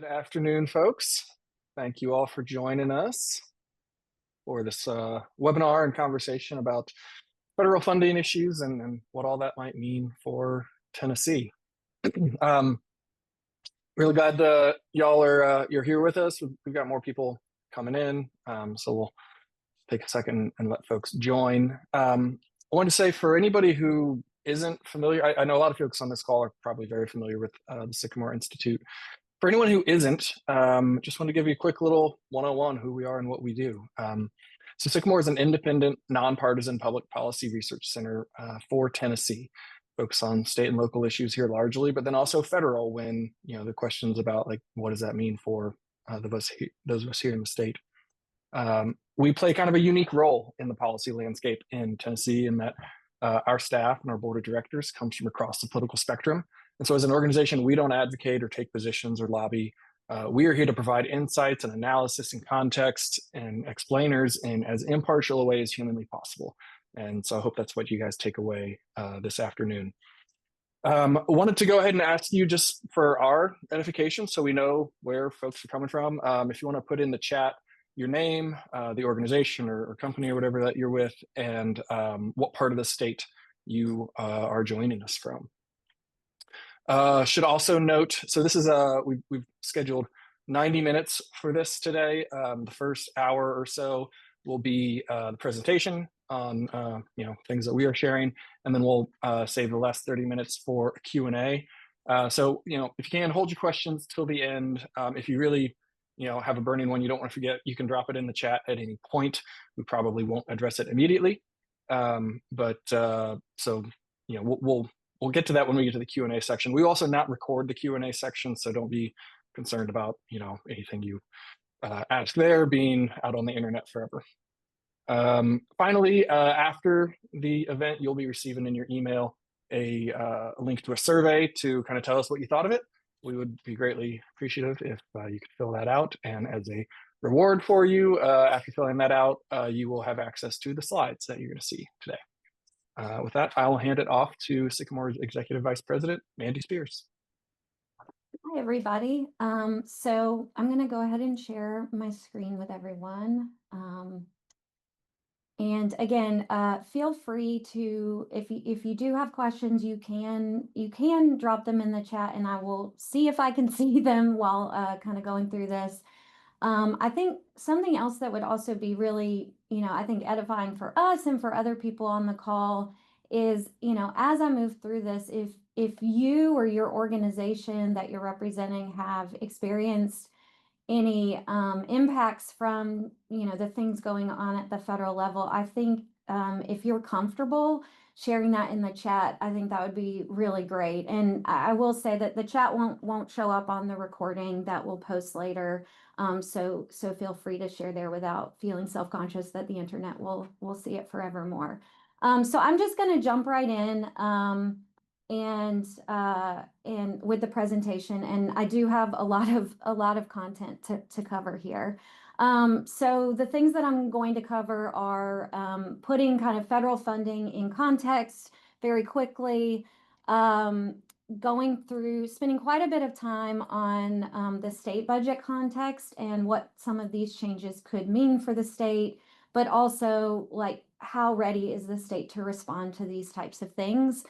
afternoon, folks. Thank you all for joining us for this webinar and conversation about federal funding issues and what all that might mean for Tennessee. um, really glad y'all are you're here with us. We've got more people coming in, so we'll take a second and let folks join. I wanted to say, for anybody who isn't familiar, I know a lot of folks on this call are probably very familiar with the Sycamore Institute. For anyone who isn't, just want to give you a quick little 101 who we are and what we do. So Sycamore is an independent, nonpartisan public policy research center for Tennessee. Focus on state and local issues here largely, but then also federal when, the questions about like, what does that mean for those of us here in the state. We play kind of a unique role in the policy landscape in Tennessee in that our staff and our board of directors comes from across the political spectrum. And so as an organization, we don't advocate or take positions or lobby. We are here to provide insights and analysis and context and explainers in as impartial a way as humanly possible. And so I hope that's what you guys take away this afternoon. I wanted to go ahead and ask you, just for our edification, so we know where folks are coming from, if you want to put in the chat your name, the organization or company or whatever that you're with, and what part of the state you are joining us from. Should also note, so this is we've scheduled 90 minutes for this today. The first hour or so will be the presentation on things that we are sharing, and then we'll save the last 30 minutes for a Q&A. So if you can, hold your questions till the end. If you really have a burning one you don't want to forget, you can drop it in the chat at any point. We probably won't address it immediately, so we'll get to that when we get to the Q&A section. We also not record the Q&A section, so don't be concerned about anything you ask there being out on the internet forever. Finally, after the event, you'll be receiving in your email a link to a survey to kind of tell us what you thought of it. We would be greatly appreciative if you could fill that out. And as a reward for you, after filling that out, you will have access to the slides that you're going to see today. With that, I'll hand it off to Sycamore's Executive Vice President, Mandy Spears. Hi, everybody. So I'm going to go ahead and share my screen with everyone. And again, feel free to, if you do have questions, you can drop them in the chat, and I will see if I can see them while kind of going through this. I think something else that would also be really, I think edifying for us and for other people on the call is, as I move through this, if you or your organization that you're representing have experienced any impacts from, the things going on at the federal level, I think if you're comfortable sharing that in the chat, I think that would be really great. And I will say that the chat won't show up on the recording that we'll post later. So feel free to share there without feeling self-conscious that the internet will see it forevermore. So I'm just going to jump right in and with the presentation, and I do have a lot of content to cover here. So the things that I'm going to cover are putting kind of federal funding in context very quickly, going through, spending quite a bit of time on the state budget context and what some of these changes could mean for the state, but also like how ready is the state to respond to these types of things.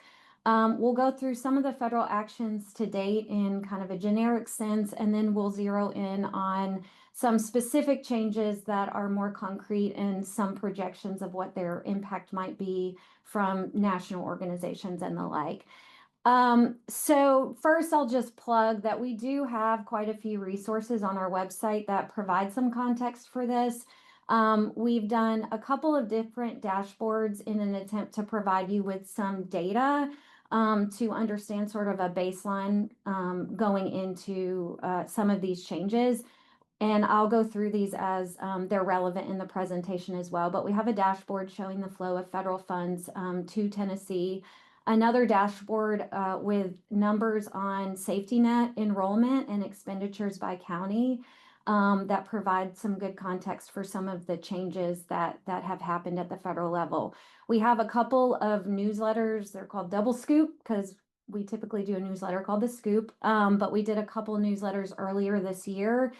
We'll go through some of the federal actions to date in kind of a generic sense, and then we'll zero in on some specific changes that are more concrete and some projections of what their impact might be from national organizations and the like. So first, I'll just plug that we do have quite a few resources on our website that provide some context for this. We've done a couple of different dashboards in an attempt to provide you with some data to understand sort of a baseline going into some of these changes. And I'll go through these as they're relevant in the presentation as well. But we have a dashboard showing the flow of federal funds to Tennessee, another dashboard with numbers on safety net enrollment and expenditures by county that provide some good context for some of the changes that have happened at the federal level. We have a couple of newsletters. They're called Double Scoop because we typically do a newsletter called The Scoop, but we did a couple newsletters earlier this year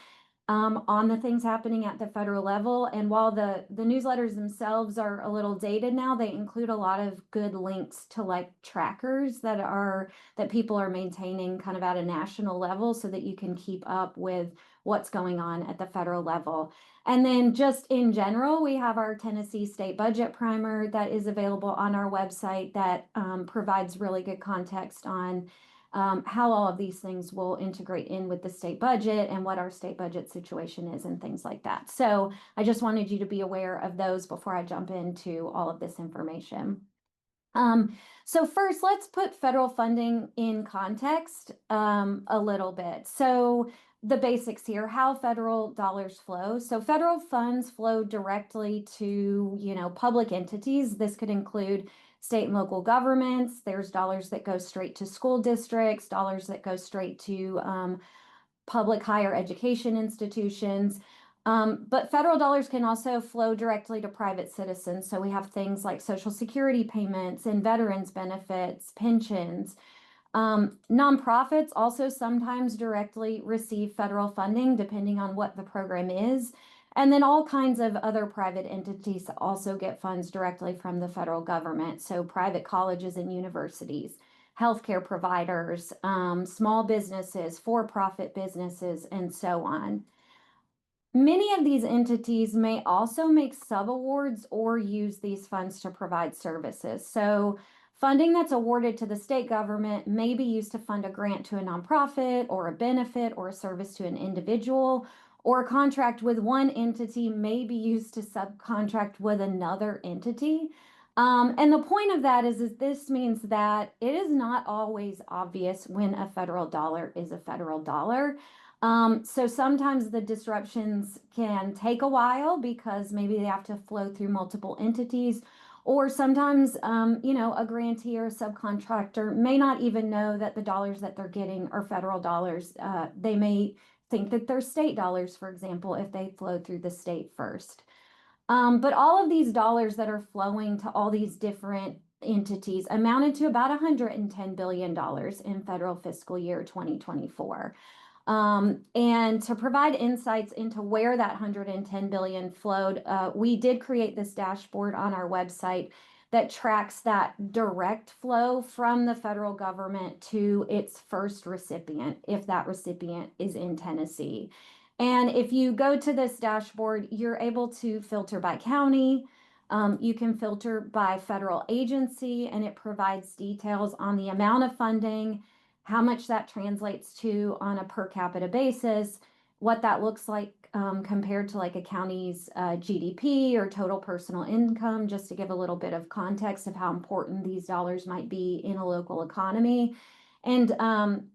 on the things happening at the federal level. And while the newsletters themselves are a little dated now, they include a lot of good links to like trackers that people are maintaining kind of at a national level so that you can keep up with what's going on at the federal level. And then just in general, we have our Tennessee State Budget Primer that is available on our website that provides really good context on how all of these things will integrate in with the state budget and what our state budget situation is and things like that. So I just wanted you to be aware of those before I jump into all of this information. So first, let's put federal funding in context a little bit. So the basics here, how federal dollars flow. So federal funds flow directly to, public entities. This could include state and local governments. There's dollars that go straight to school districts, dollars that go straight to public higher education institutions. But federal dollars can also flow directly to private citizens. So we have things like Social Security payments and veterans benefits, pensions. Nonprofits also sometimes directly receive federal funding, depending on what the program is. And then all kinds of other private entities also get funds directly from the federal government. So private colleges and universities, healthcare providers, small businesses, for-profit businesses, and so on. Many of these entities may also make subawards or use these funds to provide services. So funding that's awarded to the state government may be used to fund a grant to a nonprofit or a benefit or a service to an individual, or a contract with one entity may be used to subcontract with another entity. And the point of that is this means that it is not always obvious when a federal dollar is a federal dollar. So sometimes the disruptions can take a while because maybe they have to flow through multiple entities, or sometimes, a grantee or a subcontractor may not even know that the dollars that they're getting are federal dollars. They may think that they're state dollars, for example, if they flow through the state first. But all of these dollars that are flowing to all these different entities amounted to about $110 billion in federal fiscal year 2024. And to provide insights into where that 110 billion flowed, we did create this dashboard on our website that tracks that direct flow from the federal government to its first recipient, if that recipient is in Tennessee. And if you go to this dashboard, you're able to filter by county. You can filter by federal agency, and it provides details on the amount of funding, how much that translates to on a per capita basis, what that looks like compared to like a county's GDP or total personal income, just to give a little bit of context of how important these dollars might be in a local economy. And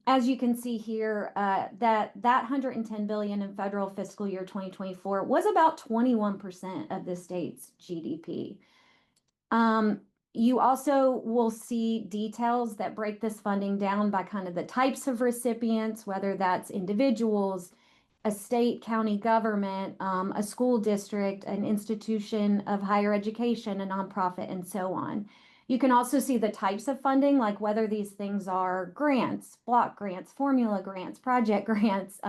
as you can see here, that 110 billion in federal fiscal year 2024 was about 21% of the state's GDP. You also will see details that break this funding down by kind of the types of recipients, whether that's individuals, a state, county government, a school district, an institution of higher education, a nonprofit, and so on. You can also see the types of funding, like whether these things are grants, block grants, formula grants, project grants,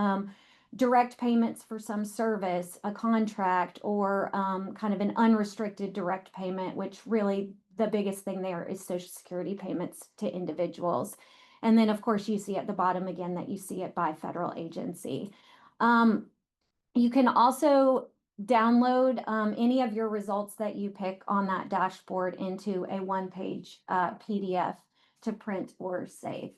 direct payments for some service, a contract, or kind of an unrestricted direct payment, which really the biggest thing there is Social Security payments to individuals. And then, of course, you see at the bottom again that you see it by federal agency. You can also download any of your results that you pick on that dashboard into a one-page PDF to print or save.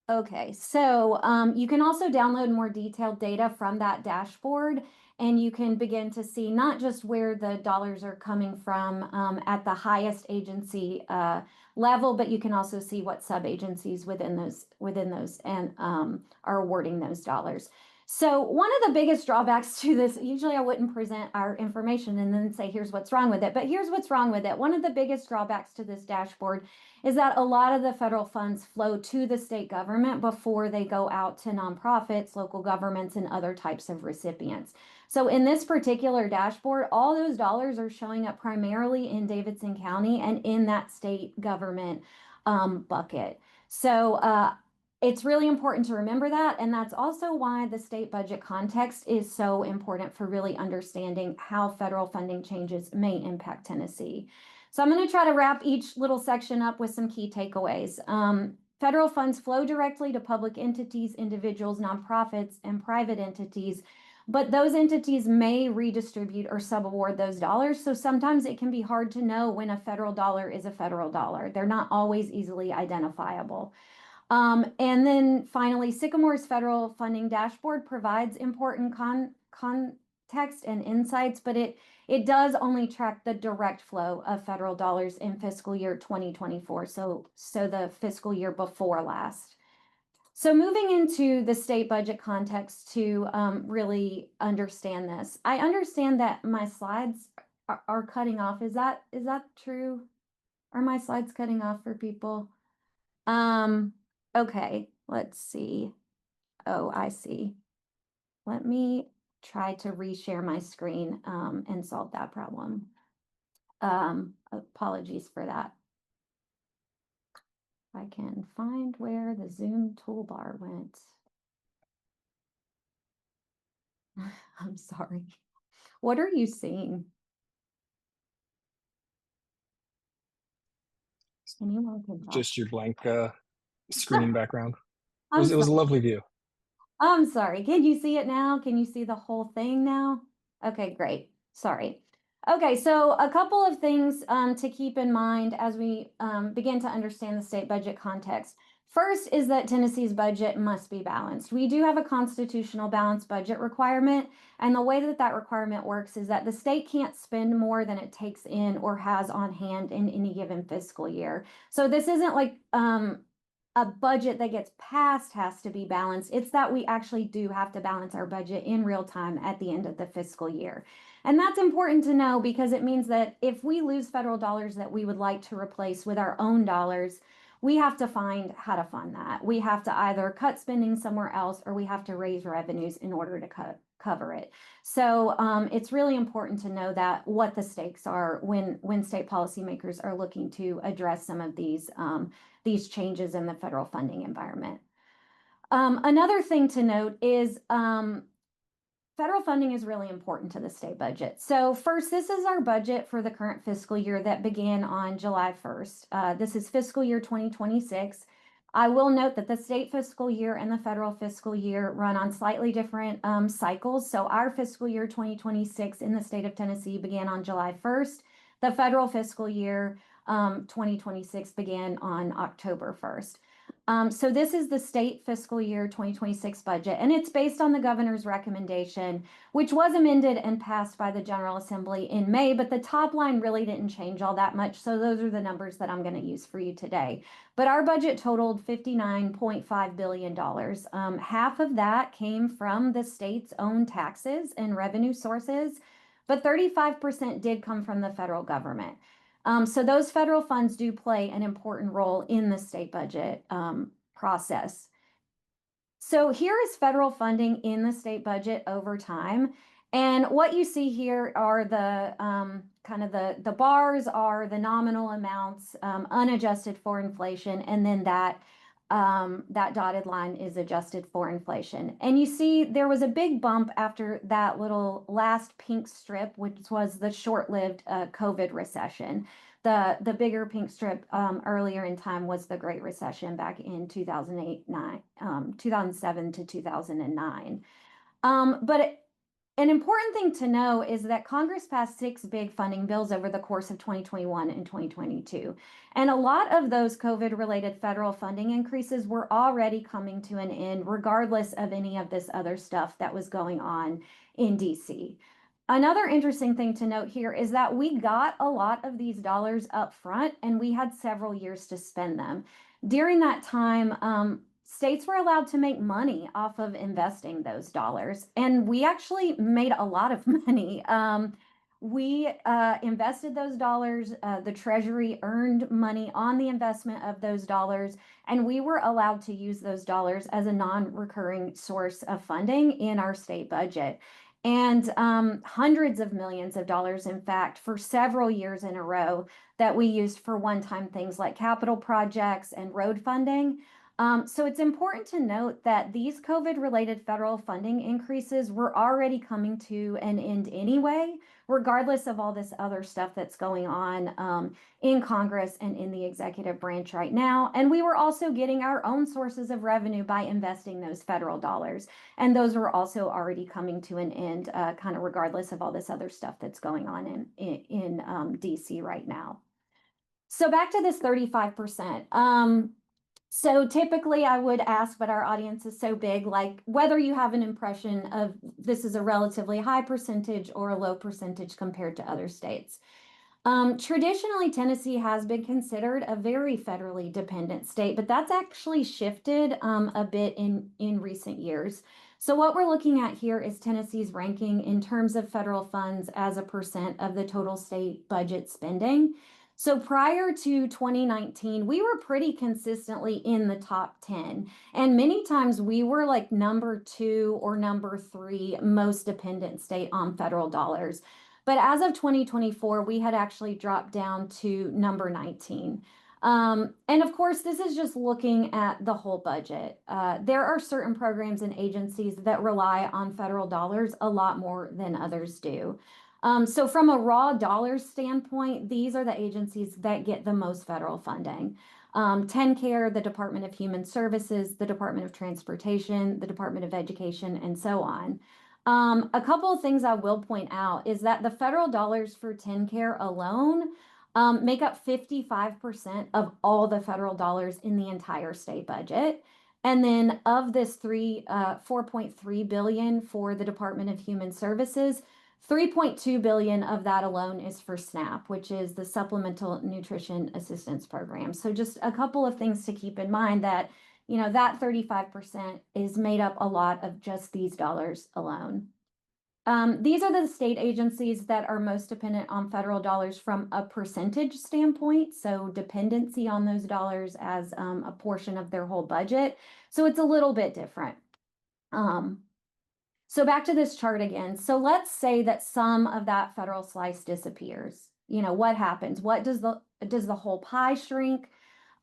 Okay, so you can also download more detailed data from that dashboard, and you can begin to see not just where the dollars are coming from at the highest agency level, but you can also see what sub-agencies within those and are awarding those dollars. So one of the biggest drawbacks to this, usually I wouldn't present our information and then say, here's what's wrong with it, but here's what's wrong with it. One of the biggest drawbacks to this dashboard is that a lot of the federal funds flow to the state government before they go out to nonprofits, local governments, and other types of recipients. So in this particular dashboard, all those dollars are showing up primarily in Davidson County and in that state government bucket. So it's really important to remember that. And that's also why the state budget context is so important for really understanding how federal funding changes may impact Tennessee. So I'm going to try to wrap each little section up with some key takeaways. Federal funds flow directly to public entities, individuals, nonprofits, and private entities, but those entities may redistribute or subaward those dollars. So sometimes it can be hard to know when a federal dollar is a federal dollar. They're not always easily identifiable. And then finally, Sycamore's federal funding dashboard provides important context and insights, but it does only track the direct flow of federal dollars in fiscal year 2024, so the fiscal year before last. So moving into the state budget context to really understand this, I understand that my slides are cutting off. Is that true? Are my slides cutting off for people? Okay, let's see. Oh, I see. Let me try to reshare my screen and solve that problem. Apologies for that. I can find where the Zoom toolbar went. I'm sorry. What are you seeing? Anyone can talk. Just your blank screen background. It I'm was a sorry. lovely view. I'm sorry. Can you see it now? Can you see the whole thing now? Okay, great. Sorry. Okay, so a couple of things to keep in mind as we begin to understand the state budget context. First is that Tennessee's budget must be balanced. We do have a constitutional balanced budget requirement, and the way that that requirement works is that the state can't spend more than it takes in or has on hand in any given fiscal year. So this isn't like a budget that gets passed has to be balanced. It's that we actually do have to balance our budget in real time at the end of the fiscal year. And that's important to know because it means that if we lose federal dollars that we would like to replace with our own dollars, we have to find how to fund that. We have to either cut spending somewhere else or we have to raise revenues in order to cover it. So it's really important to know that what the stakes are when state policymakers are looking to address some of these changes in the federal funding environment. Another thing to note is federal funding is really important to the state budget. So first, this is our budget for the current fiscal year that began on July 1st. This is fiscal year 2026. I will note that the state fiscal year and the federal fiscal year run on slightly different cycles. So our fiscal year 2026 in the state of Tennessee began on July 1st. The federal fiscal year 2026 began on October 1st. So this is the state fiscal year 2026 budget, and it's based on the governor's recommendation, which was amended and passed by the General Assembly in May, but the top line really didn't change all that much. So those are the numbers that I'm going to use for you today. But our budget totaled $59.5 billion. Half of that came from the state's own taxes and revenue sources, but 35% did come from the federal government. So those federal funds do play an important role in the state budget process. So here is federal funding in the state budget over time. And what you see here are the kind of the bars are the nominal amounts unadjusted for inflation. And then that dotted line is adjusted for inflation. And you see there was a big bump after that little last pink strip, which was the short-lived COVID recession. The bigger pink strip earlier in time was the Great Recession back in 2007 to 2009. But an important thing to know is that Congress passed 6 big funding bills over the course of 2021 and 2022. And a lot of those COVID-related federal funding increases were already coming to an end, regardless of any of this other stuff that was going on in DC. Another interesting thing to note here is that we got a lot of these dollars up front and we had several years to spend them. During that time, states were allowed to make money off of investing those dollars, and we actually made a lot of money. We invested those dollars, the Treasury earned money on the investment of those dollars, and we were allowed to use those dollars as a non-recurring source of funding in our state budget. and hundreds of millions of dollars, in fact, for several years in a row that we used for one-time things like capital projects and road funding. So it's important to note that these COVID-related federal funding increases were already coming to an end anyway, regardless of all this other stuff that's going on in Congress and in the executive branch right now. And we were also getting our own sources of revenue by investing those federal dollars. And those were also already coming to an end, kind of regardless of all this other stuff that's going on in DC right now. So back to this 35%. So typically I would ask, but our audience is so big, like whether you have an impression of this is a relatively high percentage or a low percentage compared to other states. Traditionally, Tennessee has been considered a very federally dependent state, but that's actually shifted a bit in recent years. So what we're looking at here is Tennessee's ranking in terms of federal funds as a percent of the total state budget spending. So prior to 2019, we were pretty consistently in the top 10. And many times we were like number 2 or number 3 most dependent state on federal dollars. But as of 2024, we had actually dropped down to number 19. And of course, this is just looking at the whole budget. There are certain programs and agencies that rely on federal dollars a lot more than others do. So from a raw dollars standpoint, these are the agencies that get the most federal funding. TennCare, the Department of Human Services, the Department of Transportation, the Department of Education, and so on. A couple of things I will point out is that the federal dollars for TennCare alone make up 55% of all the federal dollars in the entire state budget. And then of this 4.3 billion for the Department of Human Services, 3.2 billion of that alone is for SNAP, which is the Supplemental Nutrition Assistance Program. So just a couple of things to keep in mind that, you know, that 35% is made up a lot of just these dollars alone. These are the state agencies that are most dependent on federal dollars from a percentage standpoint. So dependency on those dollars as a portion of their whole budget. So it's a little bit different. So back to this chart again. So let's say that some of that federal slice disappears. You know, what happens? What does the whole pie shrink?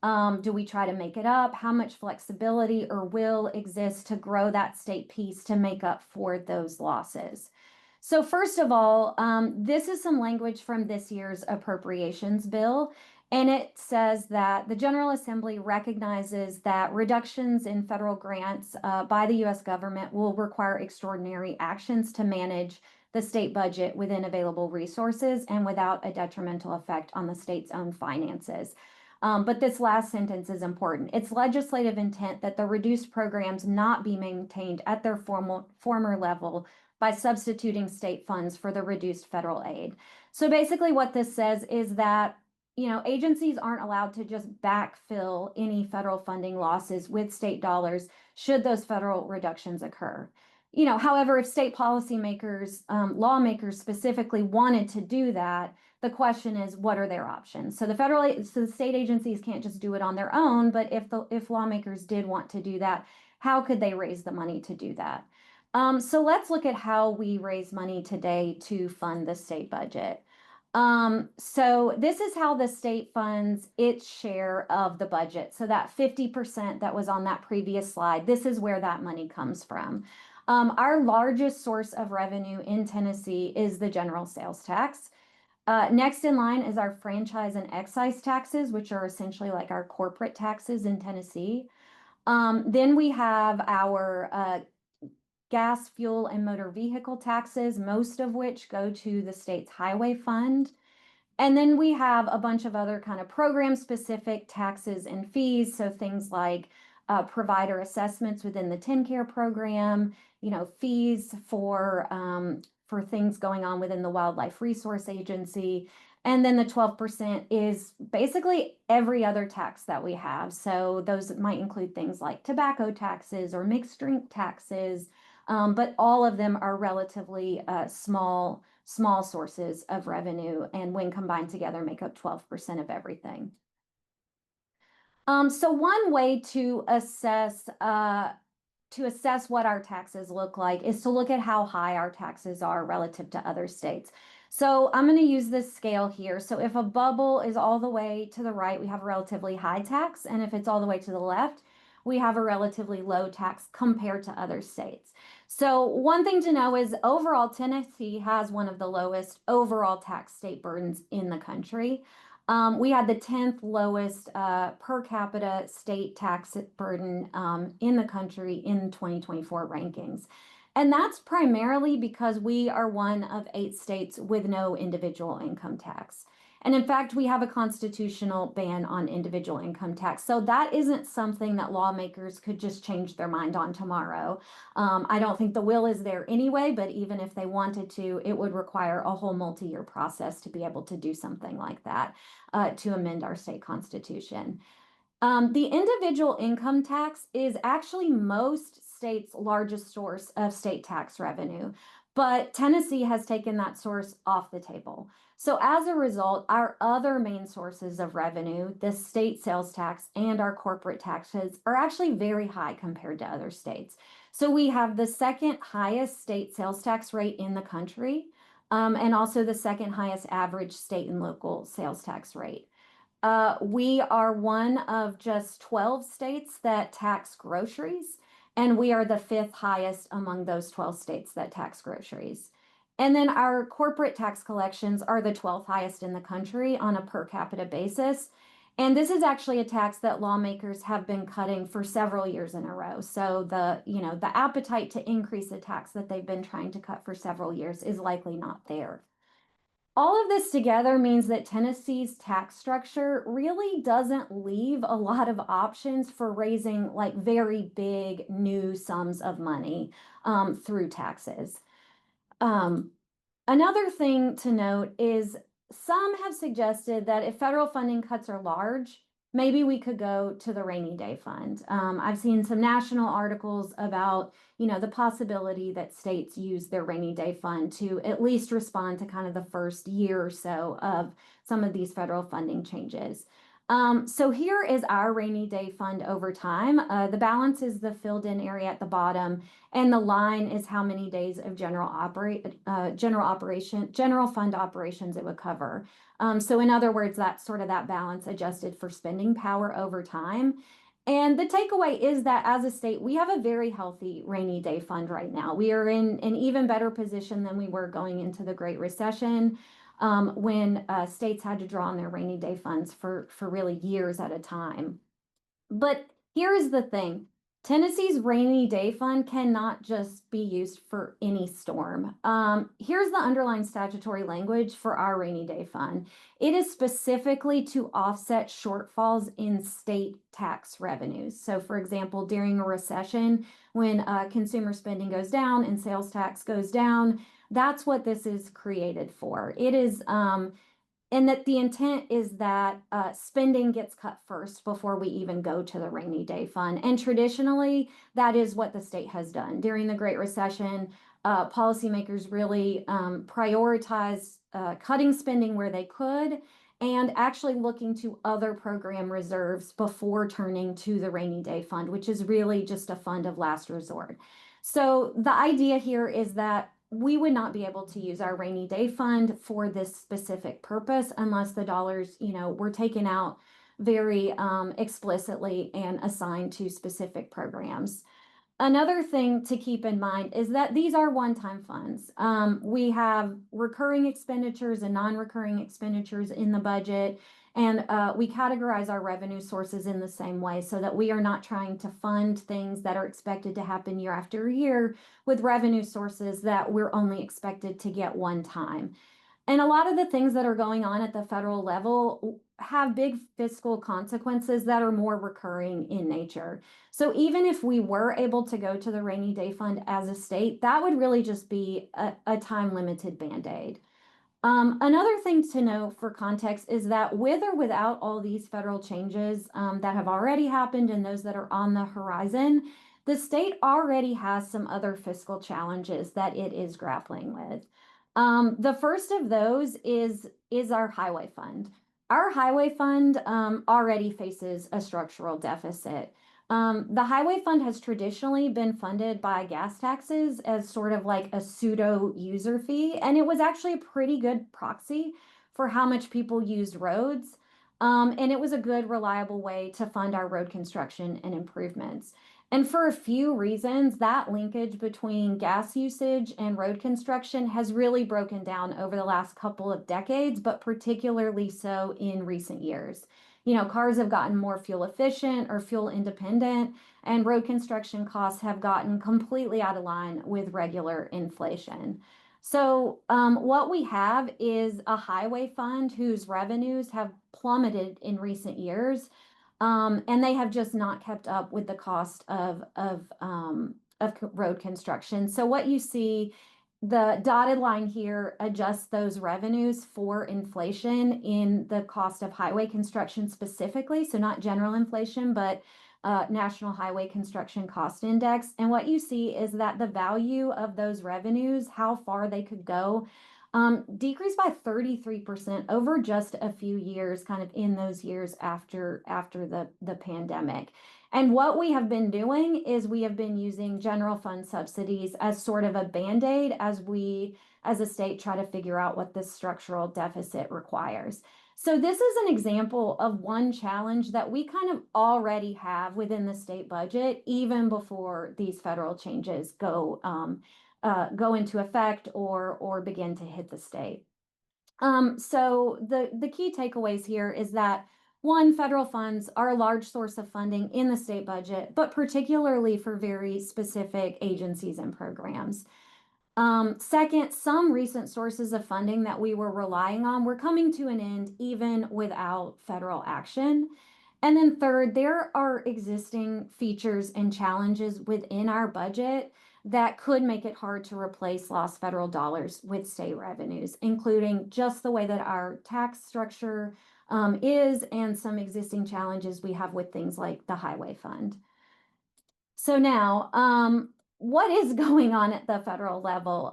Do we try to make it up? How much flexibility or will exists to grow that state piece to make up for those losses? So first of all, this is some language from this year's appropriations bill. And it says that the General Assembly recognizes that reductions in federal grants by the U.S. government will require extraordinary actions to manage the state budget within available resources and without a detrimental effect on the state's own finances. But this last sentence is important. It's legislative intent that the reduced programs not be maintained at their former level by substituting state funds for the reduced federal aid. So basically what this says is that, you know, agencies aren't allowed to just backfill any federal funding losses with state dollars should those federal reductions occur. You know, however, if state policymakers, lawmakers specifically wanted to do that, the question is, what are their options? So the state agencies can't just do it on their own, but if lawmakers did want to do that, how could they raise the money to do that? So let's look at how we raise money today to fund the state budget. So this is how the state funds its share of the budget. So that 50% that was on that previous slide, this is where that money comes from. Our largest source of revenue in Tennessee is the general sales tax. Next in line is our franchise and excise taxes, which are essentially like our corporate taxes in Tennessee. Then we have our gas, fuel, and motor vehicle taxes, most of which go to the state's highway fund. And then we have a bunch of other kind of program-specific taxes and fees, so things like provider assessments within the TennCare program, you know, fees for things going on within the Wildlife Resource Agency. And then the 12% is basically every other tax that we have. So those might include things like tobacco taxes or mixed drink taxes, but all of them are relatively small sources of revenue, and when combined together make up 12% of everything. So one way to assess to assess what our taxes look like is to look at how high our taxes are relative to other states. So I'm going to use this scale here. So if a bubble is all the way to the right, we have a relatively high tax. And if it's all the way to the left, we have a relatively low tax compared to other states. So one thing to know is overall, Tennessee has one of the lowest overall tax state burdens in the country. We had the 10th lowest per capita state tax burden in the country in 2024 rankings. And that's primarily because we are one of 8 states with no individual income tax. And in fact, we have a constitutional ban on individual income tax. So that isn't something that lawmakers could just change their mind on tomorrow. I don't think the will is there anyway, but even if they wanted to, it would require a whole multi-year process to be able to do something like that, to amend our state constitution. The individual income tax is actually most states' largest source of state tax revenue, but Tennessee has taken that source off the table. So as a result, our other main sources of revenue, the state sales tax and our corporate taxes, are actually very high compared to other states. So we have the second highest state sales tax rate in the country, and also the second highest average state and local sales tax rate. We are one of just 12 states that tax groceries, and we are the 5th highest among those 12 states that tax groceries. And then our corporate tax collections are the 12th highest in the country on a per capita basis. And this is actually a tax that lawmakers have been cutting for several years in a row. So the appetite to increase a tax that they've been trying to cut for several years is likely not there. All of this together means that Tennessee's tax structure really doesn't leave a lot of options for raising like very big new sums of money through taxes. Um, Another thing to note is some have suggested that if federal funding cuts are large, maybe we could go to the rainy day fund. I've seen some national articles about, the possibility that states use their rainy day fund to at least respond to kind of the first year or so of some of these federal funding changes. So here is our rainy day fund over time. The balance is the filled in area at the bottom, and the line is how many days of general fund operations it would cover. So in other words, that's sort of that balance adjusted for spending power over time. And the takeaway is that as a state, we have a very healthy rainy day fund right now. We are in an even better position than we were going into the Great Recession, when states had to draw on their rainy day funds for really years at a time. But here is the thing. Tennessee's rainy day fund cannot just be used for any storm. Here's the underlying statutory language for our rainy day fund. It is specifically to offset shortfalls in state tax revenues. So for example, during a recession, when consumer spending goes down and sales tax goes down, that's what this is created for. It is, and that the intent is that spending gets cut first before we even go to the rainy day fund. And traditionally, that is what the state has done. During the Great Recession, policymakers really prioritized cutting spending where they could and actually looking to other program reserves before turning to the rainy day fund, which is really just a fund of last resort. So the idea here is that we would not be able to use our rainy day fund for this specific purpose unless the dollars, were taken out very explicitly and assigned to specific programs. Another thing to keep in mind is that these are one-time funds. We have recurring expenditures and non-recurring expenditures in the budget, and we categorize our revenue sources in the same way so that we are not trying to fund things that are expected to happen year after year with revenue sources that we're only expected to get one time. And a lot of the things that are going on at the federal level have big fiscal consequences that are more recurring in nature. So even if we were able to go to the rainy day fund as a state, that would really just be a time limited Band-Aid. Another thing to know for context is that with or without all these federal changes that have already happened and those that are on the horizon, the state already has some other fiscal challenges that it is grappling with. The first of those is our highway fund. Our highway fund already faces a structural deficit. The highway fund has traditionally been funded by gas taxes as sort of like a pseudo user fee, and it was actually a pretty good proxy for how much people used roads. And it was a good, reliable way to fund our road construction and improvements. And for a few reasons, that linkage between gas usage and road construction has really broken down over the last couple of decades, but particularly so in recent years. Cars have gotten more fuel efficient or fuel independent, and road construction costs have gotten completely out of line with regular inflation. So, what we have is a highway fund whose revenues have plummeted in recent years, and they have just not kept up with the cost of road construction. So, what you see, the dotted line here adjusts those revenues for inflation in the cost of highway construction specifically. So not general inflation, but National Highway Construction Cost Index. And what you see is that the value of those revenues, how far they could go, decreased by 33% over just a few years, kind of in those years after the pandemic. And what we have been doing is we have been using general fund subsidies as sort of a band-aid as we, as a state, try to figure out what this structural deficit requires. So this is an example of one challenge that we kind of already have within the state budget, even before these federal changes go into effect or begin to hit the state. So the key takeaways here is that one, federal funds are a large source of funding in the state budget, but particularly for very specific agencies and programs. Second, some recent sources of funding that we were relying on were coming to an end even without federal action. And then third, there are existing features and challenges within our budget that could make it hard to replace lost federal dollars with state revenues, including just the way that our tax structure is and some existing challenges we have with things like the highway fund. So now, what is going on at the federal level?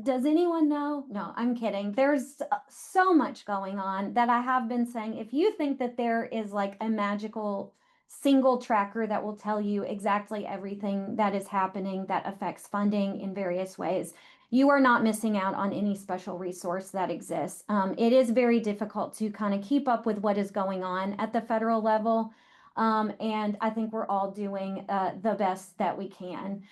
Does anyone know? No, I'm kidding. There's so much going on that I have been saying. If you think that there is like a magical single tracker that will tell you exactly everything that is happening that affects funding in various ways, you are not missing out on any special resource that exists. It is very difficult to kind of keep up with what is going on at the federal level. And I think we're all doing the best that we can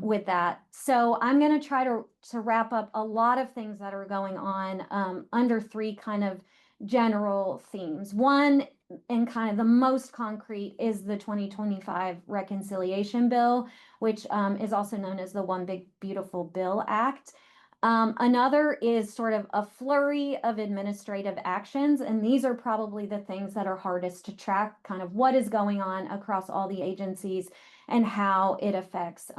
with that. So I'm going to try to wrap up a lot of things that are going on under three kind of general themes. One, and kind of the most concrete, is the 2025 reconciliation bill, which is also known as the One Big Beautiful Bill Act. Another is sort of a flurry of administrative actions, and these are probably the things that are hardest to track, kind of what is going on across all the agencies and how it affects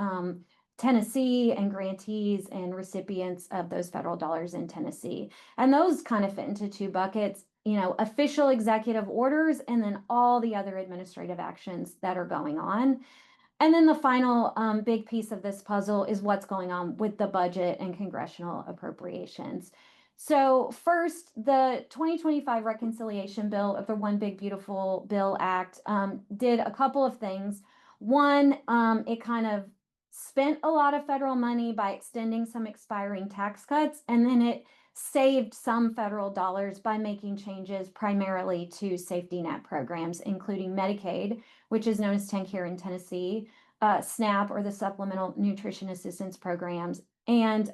Tennessee and grantees and recipients of those federal dollars in Tennessee. And those kind of fit into two buckets, official executive orders and then all the other administrative actions that are going on. And then the final big piece of this puzzle is what's going on with the budget and congressional appropriations. So first, the 2025 reconciliation bill of the One Big Beautiful Bill Act did a couple of things. One, it kind of spent a lot of federal money by extending some expiring tax cuts, and then it saved some federal dollars by making changes primarily to safety net programs, including Medicaid, which is known as TennCare in Tennessee, SNAP, or the Supplemental Nutrition Assistance Programs, and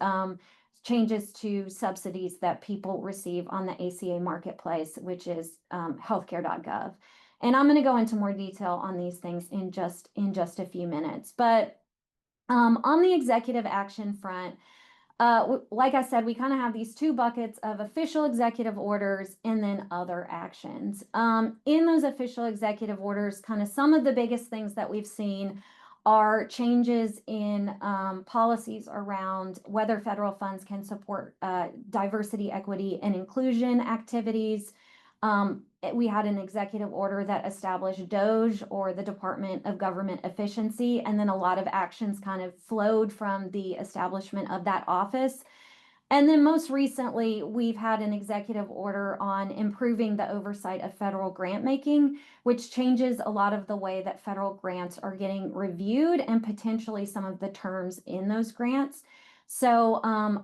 changes to subsidies that people receive on the ACA Marketplace, which is healthcare.gov. And I'm going to go into more detail on these things in just a few minutes. But on the executive action front, like I said, we kind of have these two buckets of official executive orders and then other actions. In those official executive orders, kind of some of the biggest things that we've seen are changes in policies around whether federal funds can support diversity, equity, and inclusion activities. We had an executive order that established DOGE, or the Department of Government Efficiency, and then a lot of actions kind of flowed from the establishment of that office. And then most recently, we've had an executive order on improving the oversight of federal grant making, which changes a lot of the way that federal grants are getting reviewed and potentially some of the terms in those grants. So,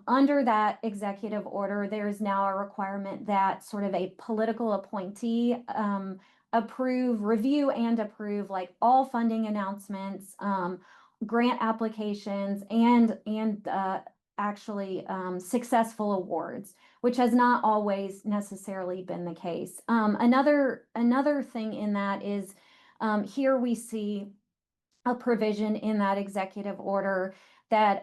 under that executive order, there is now a requirement that sort of a political appointee review and approve like all funding announcements, grant applications, and actually successful awards, which has not always necessarily been the case. Another thing in that is here we see a provision in that executive order that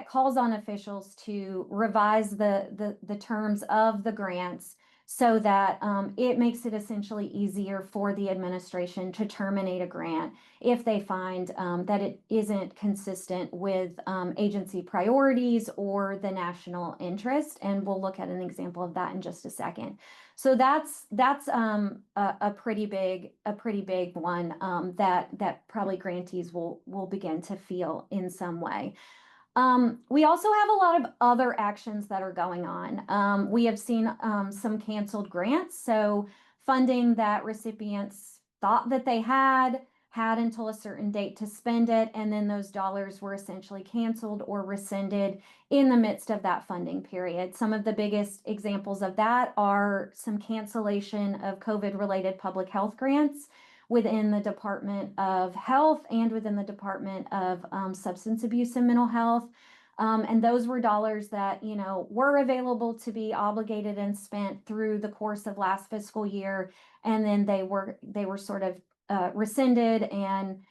calls on officials to revise the terms of the grants so that it makes it essentially easier for the administration to terminate a grant if they find that it isn't consistent with agency priorities or the national interest. And we'll look at an example of that in just a second. So that's a pretty big one that probably grantees will begin to feel in some way. We also have a lot of other actions that are going on. We have seen some canceled grants, so funding that recipients thought that they had until a certain date to spend it, and then those dollars were essentially canceled or rescinded in the midst of that funding period. Some of the biggest examples of that are some cancellation of COVID-related public health grants within the Department of Health and within the Department of Substance Abuse and Mental Health. And those were dollars that, were available to be obligated and spent through the course of last fiscal year. And then they were sort of rescinded and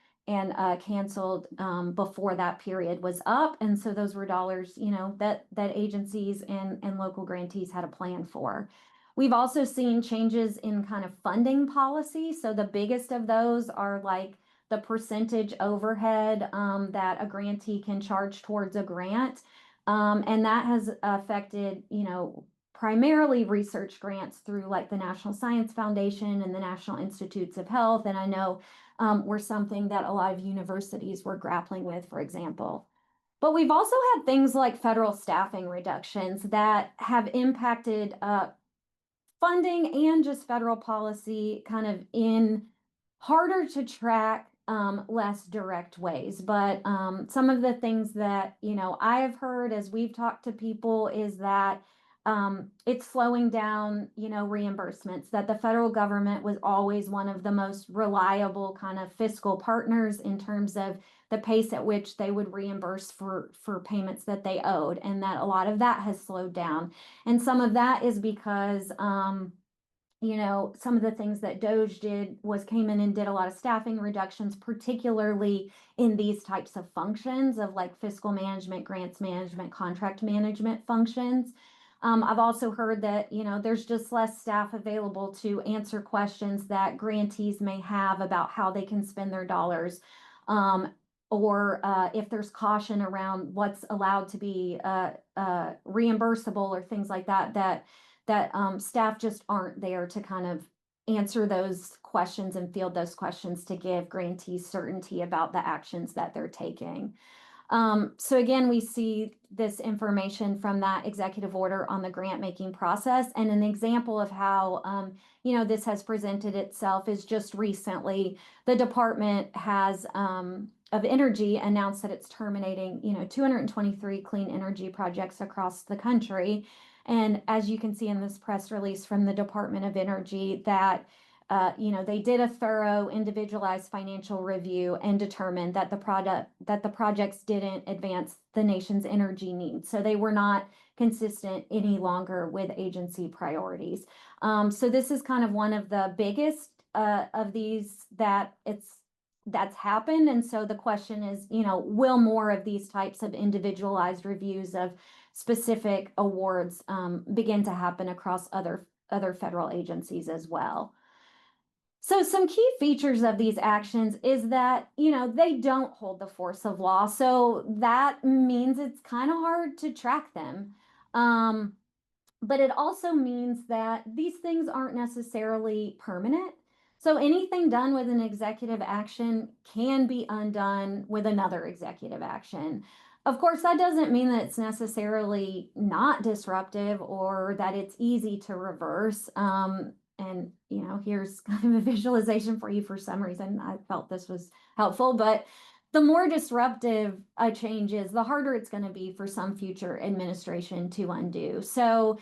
canceled before that period was up. And so those were dollars, that agencies and local grantees had a plan for. We've also seen changes in kind of funding policy. So the biggest of those are like the percentage overhead that a grantee can charge towards a grant. And that has affected, primarily research grants through like the National Science Foundation and the National Institutes of Health. And I know were something that a lot of universities were grappling with, for example. But we've also had things like federal staffing reductions that have impacted funding and just federal policy kind of in harder to track, less direct ways. But some of the things that, I have heard as we've talked to people is that it's slowing down, reimbursements, that the federal government was always one of the most reliable kind of fiscal partners in terms of the pace at which they would reimburse for payments that they owed, and that a lot of that has slowed down. And some of that is because some of the things that DOGE did was came in and did a lot of staffing reductions, particularly in these types of functions of like fiscal management, grants management, contract management functions. I've also heard that, there's just less staff available to answer questions that grantees may have about how they can spend their dollars. Or if there's caution around what's allowed to be reimbursable or things like that staff just aren't there to kind of answer those questions and field those questions to give grantees certainty about the actions that they're taking. So again, we see this information from that executive order on the grant making process. And an example of how, this has presented itself is just recently, the Department has, of Energy announced that it's terminating, 223 clean energy projects across the country. And as you can see in this press release from the Department of Energy, that they did a thorough individualized financial review and determined that the projects didn't advance the nation's energy needs. So they were not consistent any longer with agency priorities. So this is kind of one of the biggest of these that's happened. And so the question is, will more of these types of individualized reviews of specific awards begin to happen across other federal agencies as well? So some key features of these actions is that, they don't hold the force of law. So that means it's kind of hard to track them. But it also means that these things aren't necessarily permanent. So anything done with an executive action can be undone with another executive action. Of course, that doesn't mean that it's necessarily not disruptive or that it's easy to reverse. And here's kind of a visualization for you. For some reason, I felt this was helpful, but the more disruptive a change is, the harder it's going to be for some future administration to undo. So,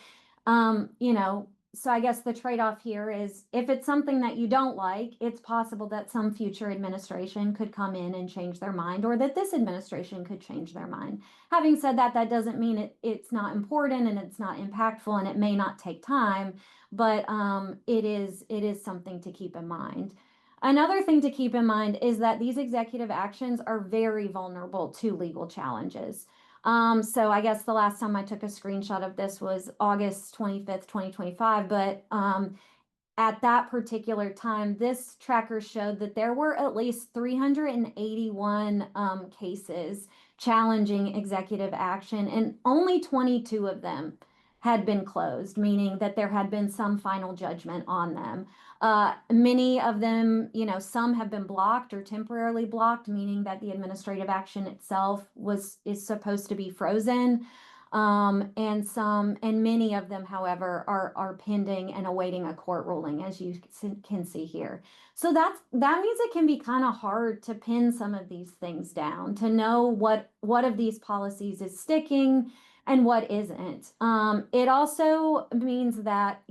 so I guess the trade-off here is, if it's something that you don't like, it's possible that some future administration could come in and change their mind, or that this administration could change their mind. Having said that, that doesn't mean it's not important and it's not impactful and it may not take time, but it is something to keep in mind. Another thing to keep in mind is that these executive actions are very vulnerable to legal challenges. So I guess the last time I took a screenshot of this was August 25th, 2025, but at that particular time, this tracker showed that there were at least 381 cases challenging executive action, and only 22 of them had been closed, meaning that there had been some final judgment on them. Many of them, some have been blocked or temporarily blocked, meaning that the administrative action itself is supposed to be frozen. And many of them, however, are pending and awaiting a court ruling, as you can see here. So that means it can be kind of hard to pin some of these things down, to know what of these policies is sticking and what isn't. It also means that,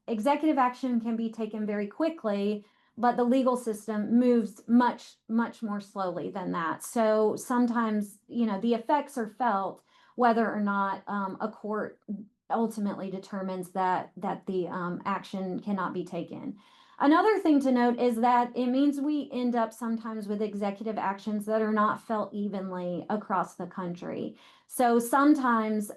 executive action can be taken very quickly, but the legal system moves much, much more slowly than that. So sometimes, the effects are felt whether or not a court ultimately determines that the action cannot be taken. Another thing to note is that it means we end up sometimes with executive actions that are not felt evenly across the country. So sometimes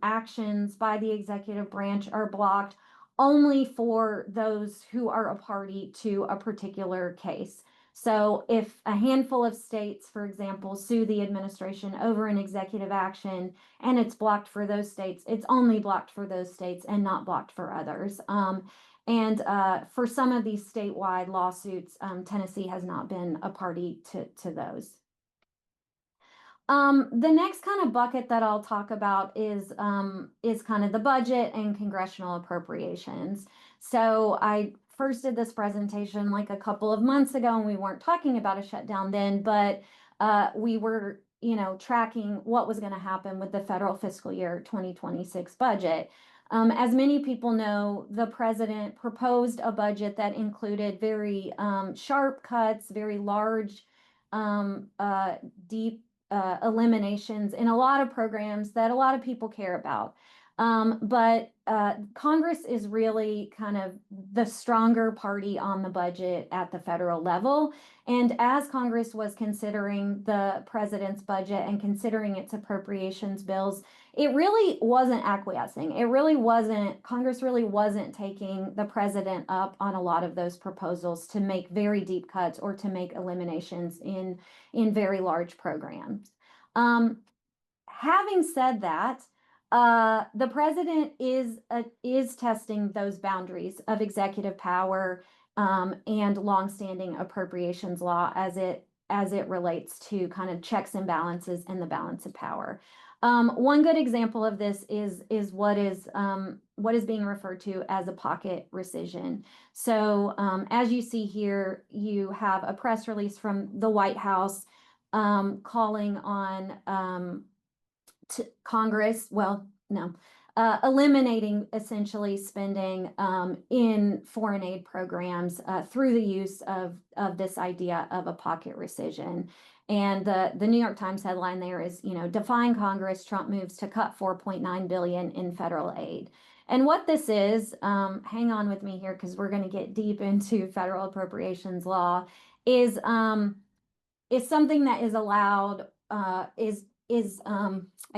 actions by the executive branch are blocked only for those who are a party to a particular case. So if a handful of states, for example, sue the administration over an executive action and it's blocked for those states, it's only blocked for those states and not blocked for others. And for some of these statewide lawsuits, Tennessee has not been a party to those. The next kind of bucket that I'll talk about is kind of the budget and congressional appropriations. So I first did this presentation like a couple of months ago, and we weren't talking about a shutdown then, but we were, tracking what was going to happen with the federal fiscal year 2026 budget. As many people know, the president proposed a budget that included very sharp cuts, very large, deep eliminations in a lot of programs that a lot of people care about. But Congress is really kind of the stronger party on the budget at the federal level. And as Congress was considering the president's budget and considering its appropriations bills, it really wasn't acquiescing. Congress really wasn't taking the president up on a lot of those proposals to make very deep cuts or to make eliminations in very large programs. Having said that, the president is testing those boundaries of executive power and longstanding appropriations law as it relates to kind of checks and balances and the balance of power. One good example of this is what is being referred to as a pocket rescission. So as you see here, you have a press release from the White House calling on Congress, eliminating essentially spending in foreign aid programs through the use of this idea of a pocket rescission. And the New York Times headline there is, defying Congress, Trump moves to cut 4.9 billion in federal aid. And what this is, hang on with me here because we're going to get deep into federal appropriations law, is something that is allowed, I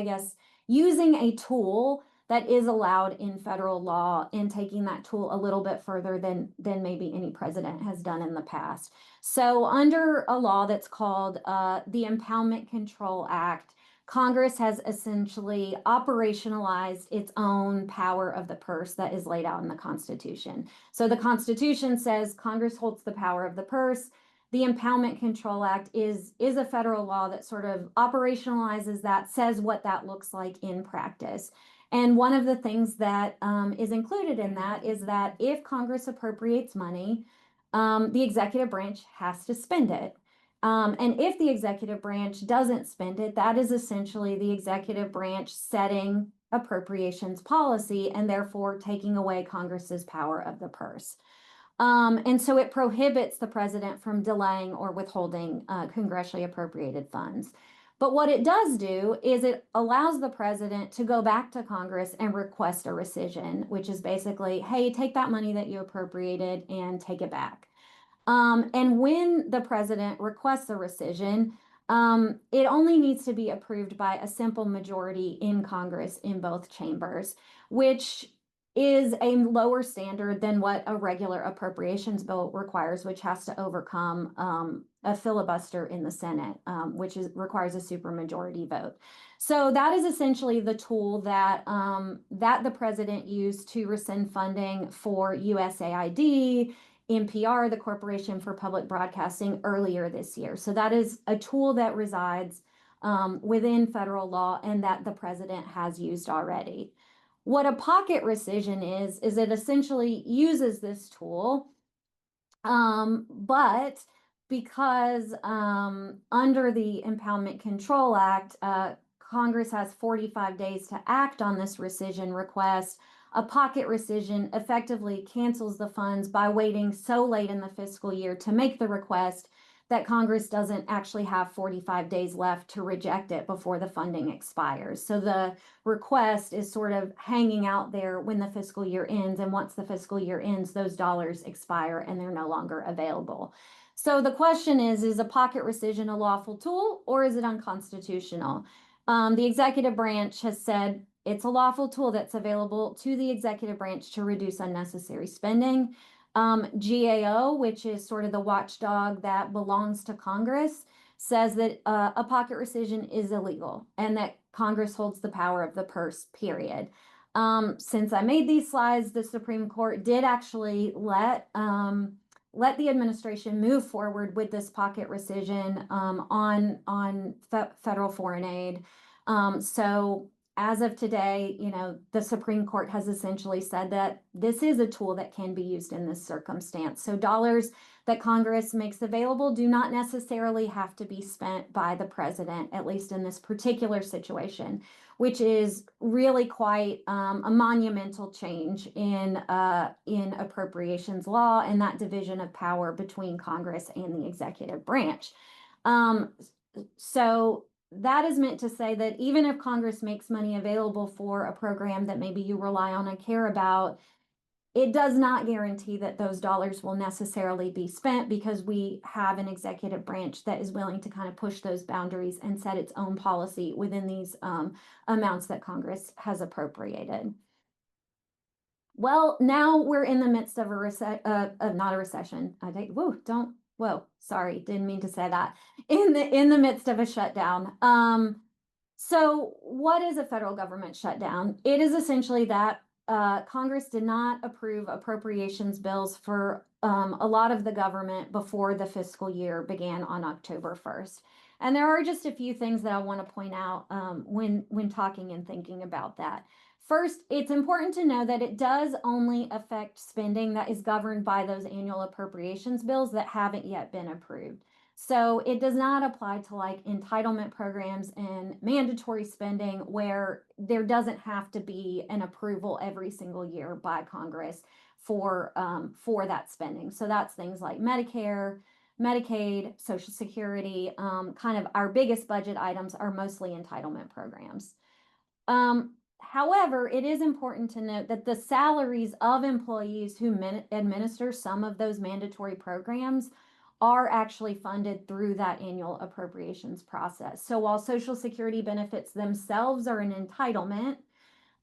guess, using a tool that is allowed in federal law and taking that tool a little bit further than maybe any president has done in the past. So under a law that's called the Impoundment Control Act, Congress has essentially operationalized its own power of the purse that is laid out in the Constitution. So the Constitution says Congress holds the power of the purse. The Impoundment Control Act is a federal law that sort of operationalizes that, says what that looks like in practice. And one of the things that is included in that is that if Congress appropriates money, the executive branch has to spend it. And if the executive branch doesn't spend it, that is essentially the executive branch setting appropriations policy and therefore taking away Congress's power of the purse. And so it prohibits the president from delaying or withholding congressionally appropriated funds. But what it does do is it allows the president to go back to Congress and request a rescission, which is basically, hey, take that money that you appropriated and take it back. And when the president requests a rescission, it only needs to be approved by a simple majority in Congress in both chambers, which is a lower standard than what a regular appropriations bill requires, which has to overcome a filibuster in the Senate, which requires a supermajority vote. So that is essentially the tool that that the president used to rescind funding for USAID, NPR, the Corporation for Public Broadcasting, earlier this year. So that is a tool that resides within federal law and that the president has used already. What a pocket rescission is it essentially uses this tool, but because under the Impoundment Control Act, Congress has 45 days to act on this rescission request. A pocket rescission effectively cancels the funds by waiting so late in the fiscal year to make the request that Congress doesn't actually have 45 days left to reject it before the funding expires. So the request is sort of hanging out there when the fiscal year ends, and once the fiscal year ends, those dollars expire and they're no longer available. So the question is a pocket rescission a lawful tool or is it unconstitutional? The executive branch has said it's a lawful tool that's available to the executive branch to reduce unnecessary spending. GAO, which is sort of the watchdog that belongs to Congress, says that a pocket rescission is illegal and that Congress holds the power of the purse, period. Since I made these slides, the Supreme Court did actually let the administration move forward with this pocket rescission on federal foreign aid. So as of today, the Supreme Court has essentially said that this is a tool that can be used in this circumstance. So dollars that Congress makes available do not necessarily have to be spent by the president, at least in this particular situation, which is really quite a monumental change in appropriations law and that division of power between Congress and the executive branch. So that is meant to say that even if Congress makes money available for a program that maybe you rely on and care about, it does not guarantee that those dollars will necessarily be spent because we have an executive branch that is willing to kind of push those boundaries and set its own policy within these amounts that Congress has appropriated. Well, now we're in the midst of not a recession. Sorry, didn't mean to say that. In the midst of a shutdown. So what is a federal government shutdown? It is essentially that Congress did not approve appropriations bills for a lot of the government before the fiscal year began on October 1st. And there are just a few things that I want to point out when talking and thinking about that. First, it's important to know that it does only affect spending that is governed by those annual appropriations bills that haven't yet been approved. So it does not apply to like entitlement programs and mandatory spending where there doesn't have to be an approval every single year by Congress for that spending. So that's things like Medicare, Medicaid, Social Security. Kind of our biggest budget items are mostly entitlement programs. However, it is important to note that the salaries of employees who administer some of those mandatory programs are actually funded through that annual appropriations process. So while Social Security benefits themselves are an entitlement,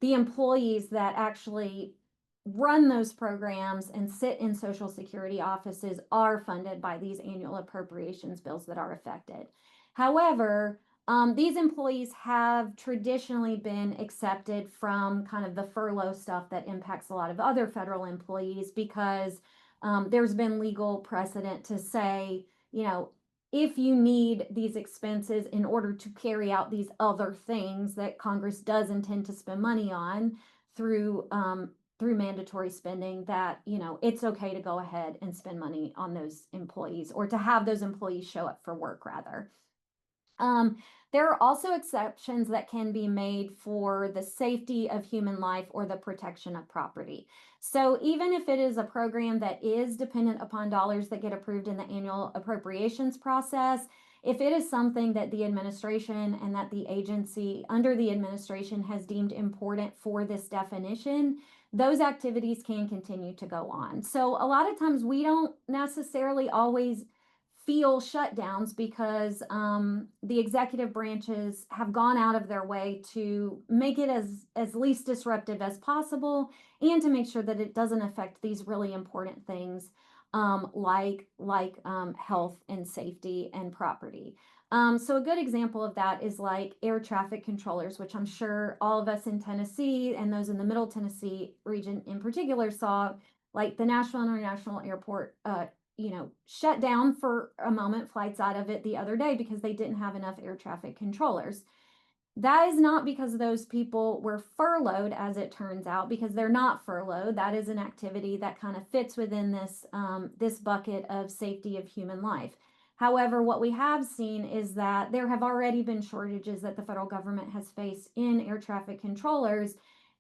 the employees that actually run those programs and sit in Social Security offices are funded by these annual appropriations bills that are affected. However, these employees have traditionally been accepted from kind of the furlough stuff that impacts a lot of other federal employees because there's been legal precedent to say, you know, if you need these expenses in order to carry out these other things that Congress does intend to spend money on through through mandatory spending, that it's okay to go ahead and spend money on those employees, or to have those employees show up for work rather. Um, there are also exceptions that can be made for the safety of human life or the protection of property. So even if it is a program that is dependent upon dollars that get approved in the annual appropriations process, if it is something that the administration and that the agency under the administration has deemed important for this definition, those activities can continue to go on. So a lot of times we don't necessarily always feel shutdowns because the executive branches have gone out of their way to make it as least disruptive as possible, and to make sure that it doesn't affect these really important things, like health and safety and property. So a good example of that is like air traffic controllers, which I'm sure all of us in Tennessee and those in the Middle Tennessee region in particular saw, like the Nashville International Airport shut down for a moment, flights out of it the other day because they didn't have enough air traffic controllers. That is not because those people were furloughed, as it turns out, because they're not furloughed. That is an activity that kind of fits within this bucket of safety of human life. However, what we have seen is that there have already been shortages that the federal government has faced in air traffic controllers,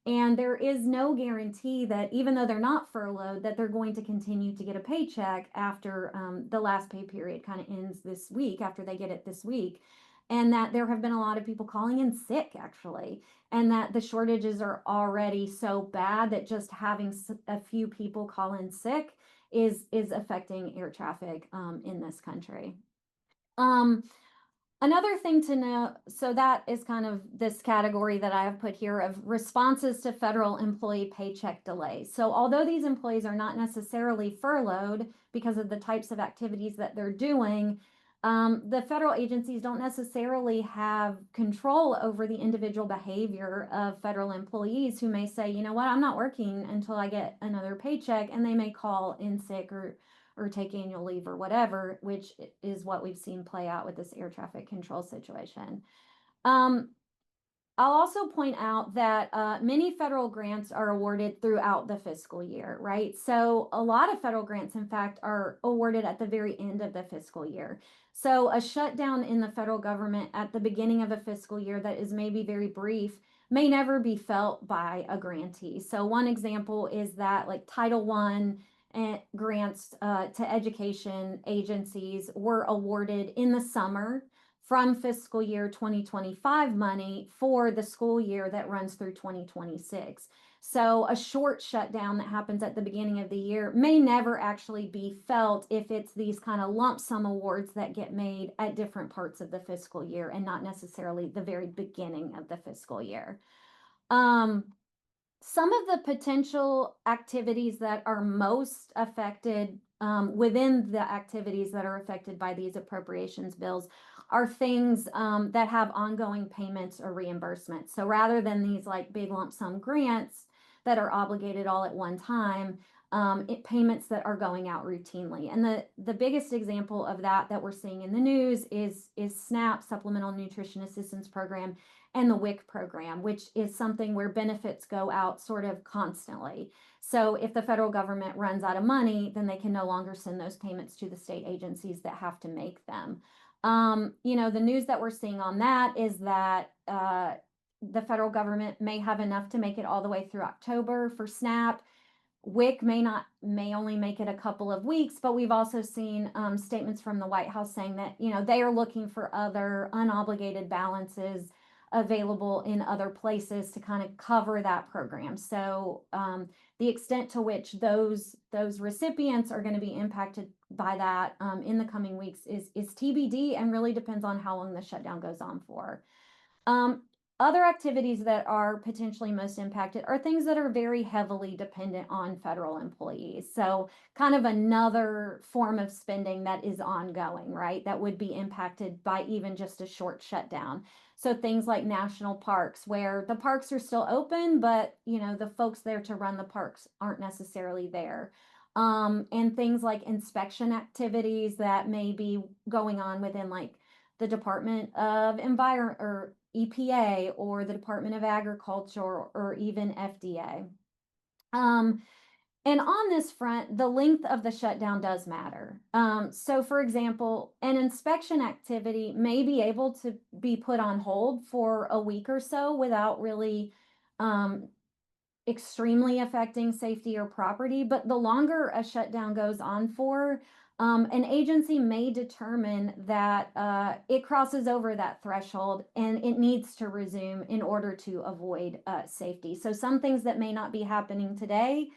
and there is no guarantee that even though they're not furloughed, that they're going to continue to get a paycheck after the last pay period kind of ends this week, after they get it this week. And that there have been a lot of people calling in sick, actually, and that the shortages are already so bad that just having a few people call in sick is affecting air traffic in this country. Um, Another thing to know, so that is kind of this category that I have put here of responses to federal employee paycheck delays. So although these employees are not necessarily furloughed because of the types of activities that they're doing, the federal agencies don't necessarily have control over the individual behavior of federal employees who may say, you know what, I'm not working until I get another paycheck, and they may call in sick or take annual leave or whatever, which is what we've seen play out with this air traffic control situation. Um, I'll also point out that many federal grants are awarded throughout the fiscal year, right? So a lot of federal grants, in fact, are awarded at the very end of the fiscal year. So a shutdown in the federal government at the beginning of a fiscal year that is maybe very brief may never be felt by a grantee. So one example is that like Title I and grants to education agencies were awarded in the summer from fiscal year 2025 money for the school year that runs through 2026. So a short shutdown that happens at the beginning of the year may never actually be felt if it's these kind of lump sum awards that get made at different parts of the fiscal year and not necessarily the very beginning of the fiscal year. Some of the potential activities that are most affected within the activities that are affected by these appropriations bills are things that have ongoing payments or reimbursements. So rather than these like big lump sum grants that are obligated all at one time, payments that are going out routinely. And the biggest example of that we're seeing in the news is SNAP, Supplemental Nutrition Assistance Program, and the WIC program, which is something where benefits go out sort of constantly. So if the federal government runs out of money, then they can no longer send those payments to the state agencies that have to make them. The news that we're seeing on that is that the federal government may have enough to make it all the way through October for SNAP. WIC may only make it a couple of weeks, but we've also seen statements from the White House saying that they are looking for other unobligated balances available in other places to kind of cover that program. So the extent to which those recipients are going to be impacted by that in the coming weeks is TBD, and really depends on how long the shutdown goes on for. Other activities that are potentially most impacted are things that are very heavily dependent on federal employees. So kind of another form of spending that is ongoing, right? That would be impacted by even just a short shutdown. So things like national parks, where the parks are still open, but the folks there to run the parks aren't necessarily there. and things like inspection activities that may be going on within like the Department of Environment or EPA or the Department of Agriculture or even FDA. And on this front, the length of the shutdown does matter. So, for example, an inspection activity may be able to be put on hold for a week or so without really um, extremely affecting safety or property. But the longer a shutdown goes on for, an agency may determine that it crosses over that threshold and it needs to resume in order to avoid safety. So, some things that may not be happening today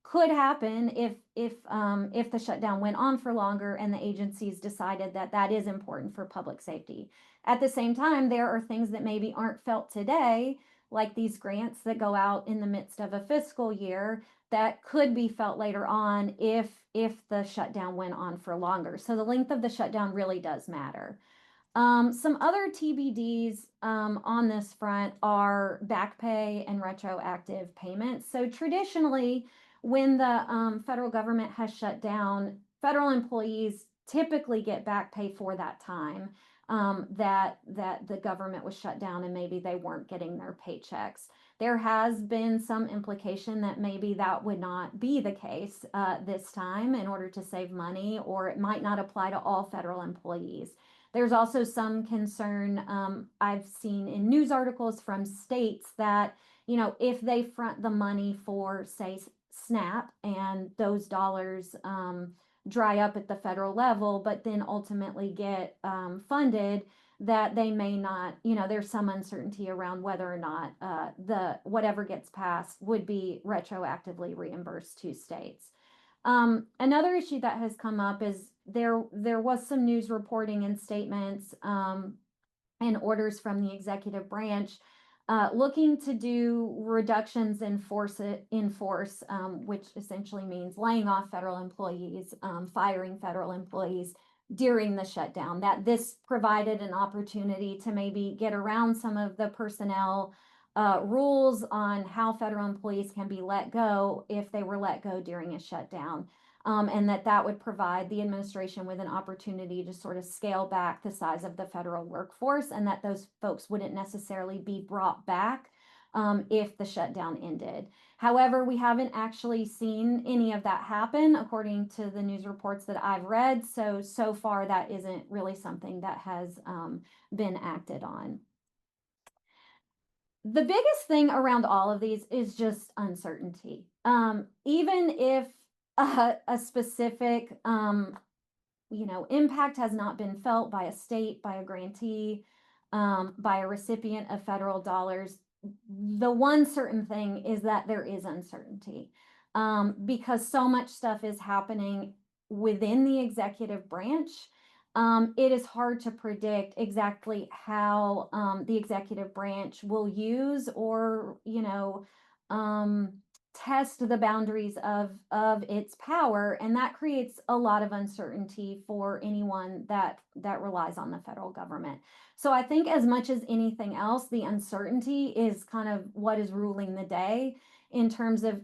could happen if the shutdown went on for longer and the agencies decided that that is important for public safety. At the same time, there are things that maybe aren't felt today, like these grants that go out in the midst of a fiscal year that could be felt later on if the shutdown went on for longer. So the length of the shutdown really does matter. Some other TBDs on this front are back pay and retroactive payments. So traditionally, when the federal government has shut down, federal employees typically get back pay for that time that the government was shut down and maybe they weren't getting their paychecks. There has been some implication that maybe that would not be the case this time in order to save money, or it might not apply to all federal employees. There's also some concern I've seen in news articles from states that, if they front the money for, say, SNAP and those dollars dry up at the federal level, but then ultimately get funded, that they may not, there's some uncertainty around whether or not the whatever gets passed would be retroactively reimbursed to states. Another issue that has come up is there was some news reporting and statements and orders from the executive branch looking to do reductions in force, which essentially means laying off federal employees, firing federal employees during the shutdown. That this provided an opportunity to maybe get around some of the personnel rules on how federal employees can be let go if they were let go during a shutdown. And that would provide the administration with an opportunity to sort of scale back the size of the federal workforce, and that those folks wouldn't necessarily be brought back if the shutdown ended. However, we haven't actually seen any of that happen according to the news reports that I've read. So far, that isn't really something that has been acted on. The biggest thing around all of these is just uncertainty. Even if a specific impact has not been felt by a state, by a grantee, by a recipient of federal dollars, the one certain thing is that there is uncertainty because so much stuff is happening within the executive branch. It is hard to predict exactly how the executive branch will use or, test the boundaries of its power, and that creates a lot of uncertainty for anyone that relies on the federal government. So I think as much as anything else, the uncertainty is kind of what is ruling the day in terms of,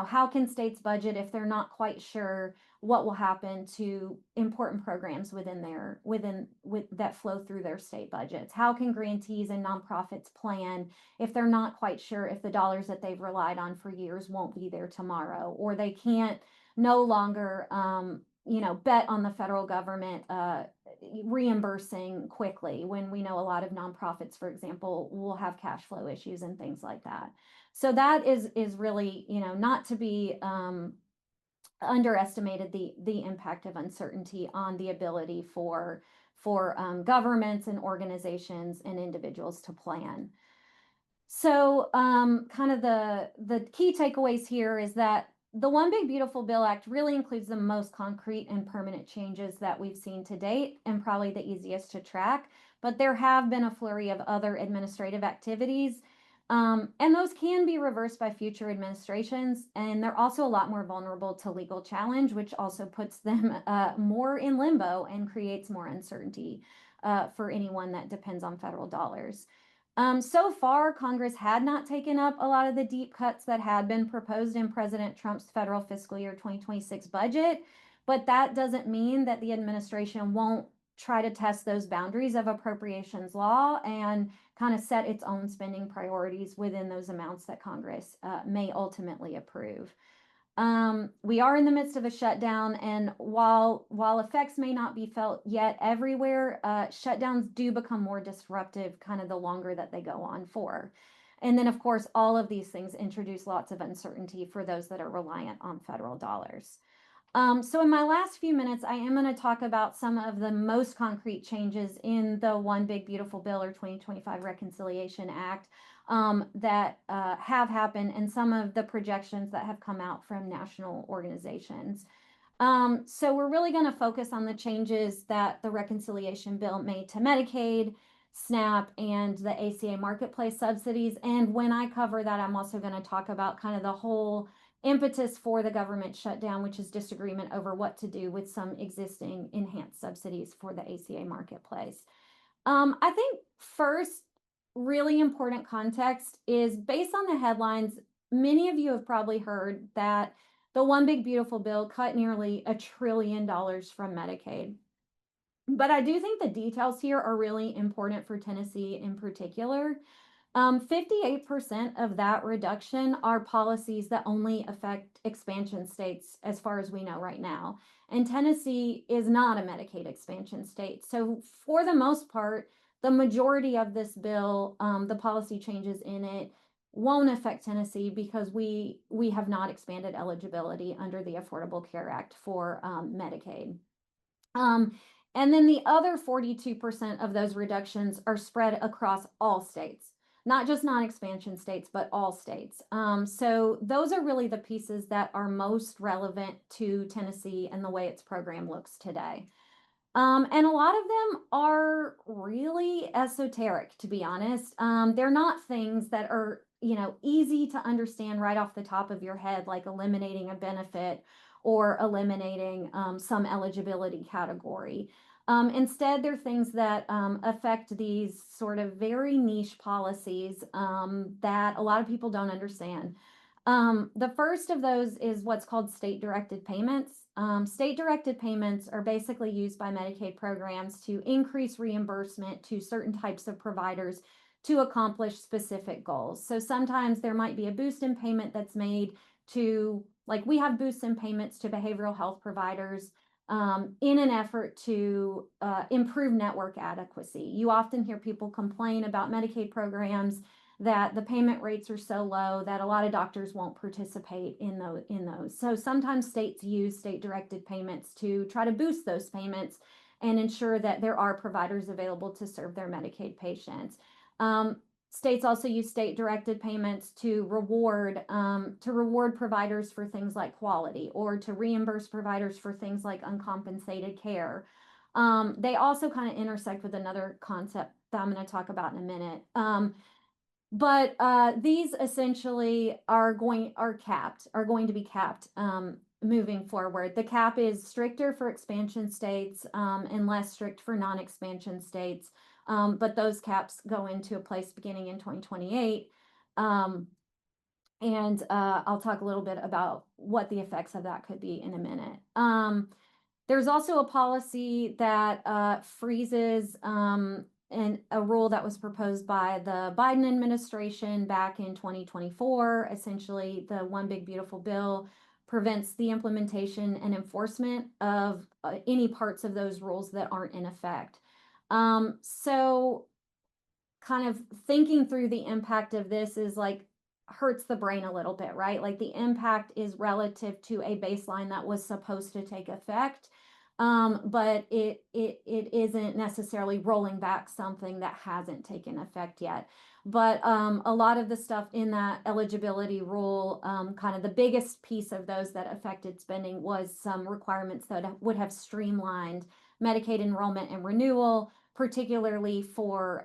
how can states budget if they're not quite sure what will happen to important programs that flow through their state budgets? How can grantees and nonprofits plan if they're not quite sure if the dollars that they've relied on for years won't be there tomorrow, or they can't no longer bet on the federal government reimbursing quickly, when we know a lot of nonprofits, for example, will have cash flow issues and things like that. So that is really, not to be underestimated, the impact of uncertainty on the ability for governments and organizations and individuals to plan. So kind of the key takeaways here is that the One Big Beautiful Bill Act really includes the most concrete and permanent changes that we've seen to date, and probably the easiest to track. But there have been a flurry of other administrative activities, and those can be reversed by future administrations. And they're also a lot more vulnerable to legal challenge, which also puts them more in limbo and creates more uncertainty for anyone that depends on federal dollars. So far, Congress had not taken up a lot of the deep cuts that had been proposed in President Trump's federal fiscal year 2026 budget, but that doesn't mean that the administration won't try to test those boundaries of appropriations law and kind of set its own spending priorities within those amounts that Congress may ultimately approve. We are in the midst of a shutdown, and while effects may not be felt yet everywhere, shutdowns do become more disruptive kind of the longer that they go on for. And then, of course, all of these things introduce lots of uncertainty for those that are reliant on federal dollars. So in my last few minutes, I am going to talk about some of the most concrete changes in the One Big Beautiful Bill or 2025 Reconciliation Act that have happened, and some of the projections that have come out from national organizations. So we're really going to focus on the changes that the reconciliation bill made to Medicaid, SNAP, and the ACA Marketplace subsidies. And when I cover that, I'm also going to talk about kind of the whole impetus for the government shutdown, which is disagreement over what to do with some existing enhanced subsidies for the ACA Marketplace. I think first, really important context is based on the headlines. Many of you have probably heard that the One Big Beautiful Bill cut nearly $1 trillion from Medicaid. But I do think the details here are really important for Tennessee in particular. 58% of that reduction are policies that only affect expansion states, as far as we know right now. And Tennessee is not a Medicaid expansion state. So for the most part, the majority of this bill, the policy changes in it, won't affect Tennessee because we have not expanded eligibility under the Affordable Care Act for Medicaid. And then the other 42% of those reductions are spread across all states, not just non-expansion states, but all states. So those are really the pieces that are most relevant to Tennessee and the way its program looks today. And a lot of them are really esoteric, to be honest. They're not things that are, easy to understand right off the top of your head, like eliminating a benefit or eliminating some eligibility category. Instead, they're things that affect these sort of very niche policies that a lot of people don't understand. The first of those is what's called state-directed payments. State-directed payments are basically used by Medicaid programs to increase reimbursement to certain types of providers to accomplish specific goals. So sometimes there might be a boost in payment that's made to, like we have boosts in payments to behavioral health providers in an effort to improve network adequacy. You often hear people complain about Medicaid programs that the payment rates are so low that a lot of doctors won't participate in those. So sometimes states use state-directed payments to try to boost those payments and ensure that there are providers available to serve their Medicaid patients. States also use state-directed payments to reward providers for things like quality, or to reimburse providers for things like uncompensated care. They also kind of intersect with another concept that I'm going to talk about in a minute. But these essentially are going to be capped moving forward. The cap is stricter for expansion states and less strict for non-expansion states. But those caps go into a place beginning in 2028. And I'll talk a little bit about what the effects of that could be in a minute. There's also a policy that freezes and a rule that was proposed by the Biden administration back in 2024. Essentially, the One Big Beautiful Bill prevents the implementation and enforcement of any parts of those rules that aren't in effect. So kind of thinking through the impact of this is like hurts the brain a little bit, right? Like the impact is relative to a baseline that was supposed to take effect. But it isn't necessarily rolling back something that hasn't taken effect yet. But a lot of the stuff in that eligibility rule, kind of the biggest piece of those that affected spending was some requirements that would have streamlined Medicaid enrollment and renewal, particularly for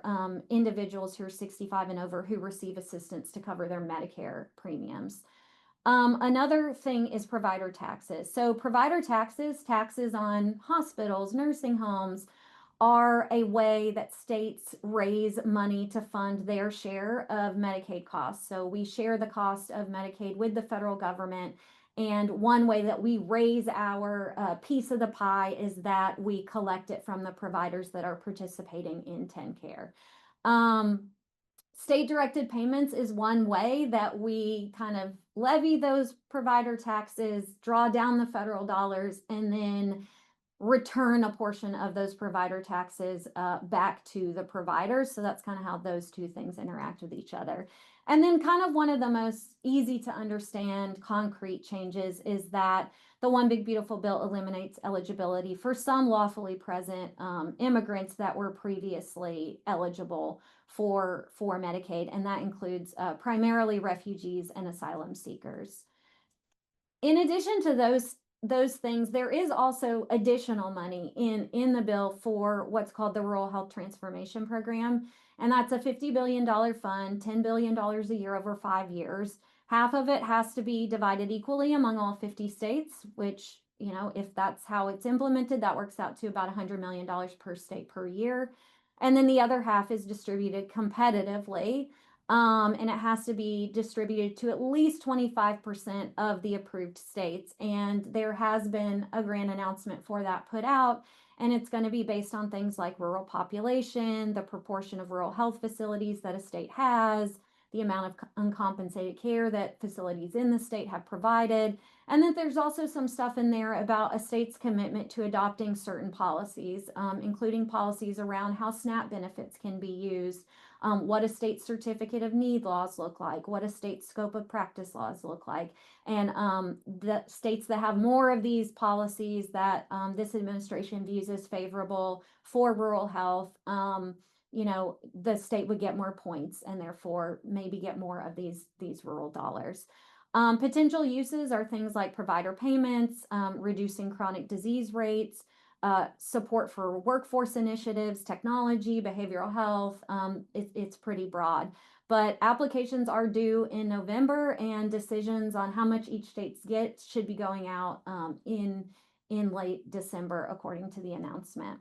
individuals who are 65 and over who receive assistance to cover their Medicare premiums. Another thing is provider taxes. So provider taxes on hospitals, nursing homes, are a way that states raise money to fund their share of Medicaid costs. So we share the cost of Medicaid with the federal government. And one way that we raise our piece of the pie is that we collect it from the providers that are participating in TennCare. State directed payments is one way that we kind of levy those provider taxes, draw down the federal dollars, and then return a portion of those provider taxes back to the providers. So that's kind of how those two things interact with each other. And then kind of one of the most easy to understand concrete changes is that the One Big Beautiful Bill eliminates eligibility for some lawfully present immigrants that were previously eligible for Medicaid, and that includes primarily refugees and asylum seekers. In addition to those things, there is also additional money in the bill for what's called the Rural Health Transformation Program. And that's a $50 billion fund, $10 billion a year over 5 years. Half of it has to be divided equally among all 50 states, which, you know, if that's how it's implemented, that works out to about $100 million per state per year. And then the other half is distributed competitively. And it has to be distributed to at least 25% of the approved states. And there has been a grant announcement for that put out, and it's going to be based on things like rural population, the proportion of rural health facilities that a state has, the amount of uncompensated care that facilities in the state have provided. And then there's also some stuff in there about a state's commitment to adopting certain policies, including policies around how SNAP benefits can be used, what a state certificate of need laws look like, what a state scope of practice laws look like. And the states that have more of these policies that this administration views as favorable for rural health, you know, the state would get more points and therefore maybe get more of these rural dollars. Potential uses are things like provider payments, reducing chronic disease rates, support for workforce initiatives, technology, behavioral health. It's pretty broad, but applications are due in November, and decisions on how much each state gets should be going out in late December, according to the announcement.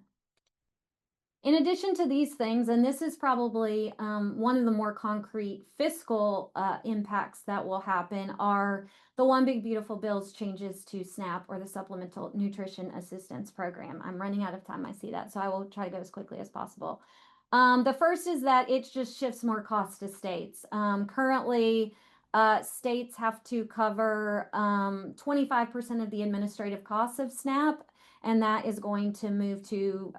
In addition to these things, and this is probably one of the more concrete fiscal impacts that will happen, are the One Big Beautiful Bill's changes to SNAP, or the Supplemental Nutrition Assistance Program. I'm running out of time, I see that, so I will try to go as quickly as possible. The first is that it just shifts more costs to states. Currently, states have to cover 25% of the administrative costs of SNAP, and that is going to move to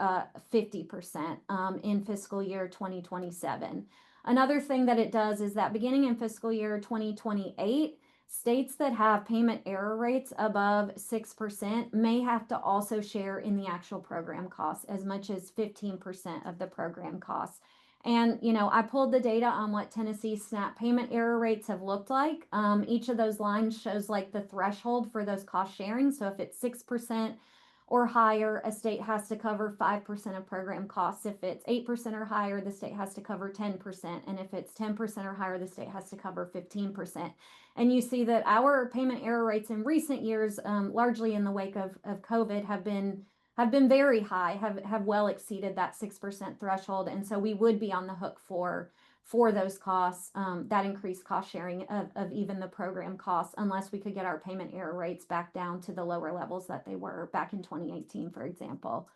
50% in fiscal year 2027. Another thing that it does is that beginning in fiscal year 2028, states that have payment error rates above 6% may have to also share in the actual program costs, as much as 15% of the program costs. And, you know, I pulled the data on what Tennessee's SNAP payment error rates have looked like. Each of those lines shows like the threshold for those cost sharing. So if it's 6% or higher, a state has to cover 5% of program costs. If it's 8% or higher, the state has to cover 10%. And if it's 10% or higher, the state has to cover 15%. And you see that our payment error rates in recent years, largely in the wake of COVID, have been very high, have well exceeded that 6% threshold. And so we would be on the hook for those costs, that increased cost sharing of even the program costs, unless we could get our payment error rates back down to the lower levels that they were back in 2018, for example.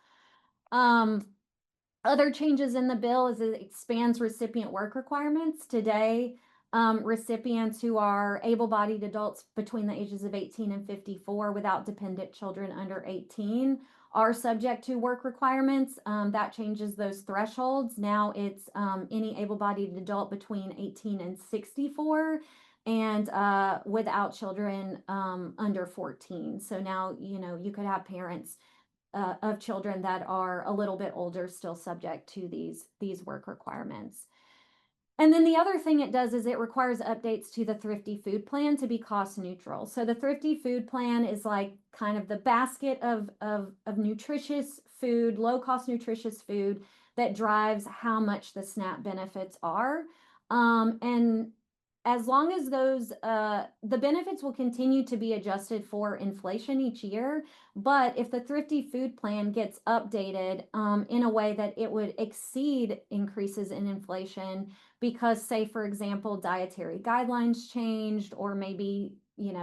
Other changes in the bill is it expands recipient work requirements. Today, recipients who are able-bodied adults between the ages of 18 and 54 without dependent children under 18 are subject to work requirements. That changes those thresholds. Now it's any able-bodied adult between 18 and 64 and without children under 14. So now, you know, you could have parents of children that are a little bit older still subject to these work requirements. And then the other thing it does is it requires updates to the Thrifty Food Plan to be cost neutral. So the Thrifty Food Plan is like kind of the basket of nutritious food, low cost nutritious food that drives how much the SNAP benefits are. And as long as those the benefits will continue to be adjusted for inflation each year, but if the thrifty food plan gets updated in a way that it would exceed increases in inflation, because say for example dietary guidelines changed, or maybe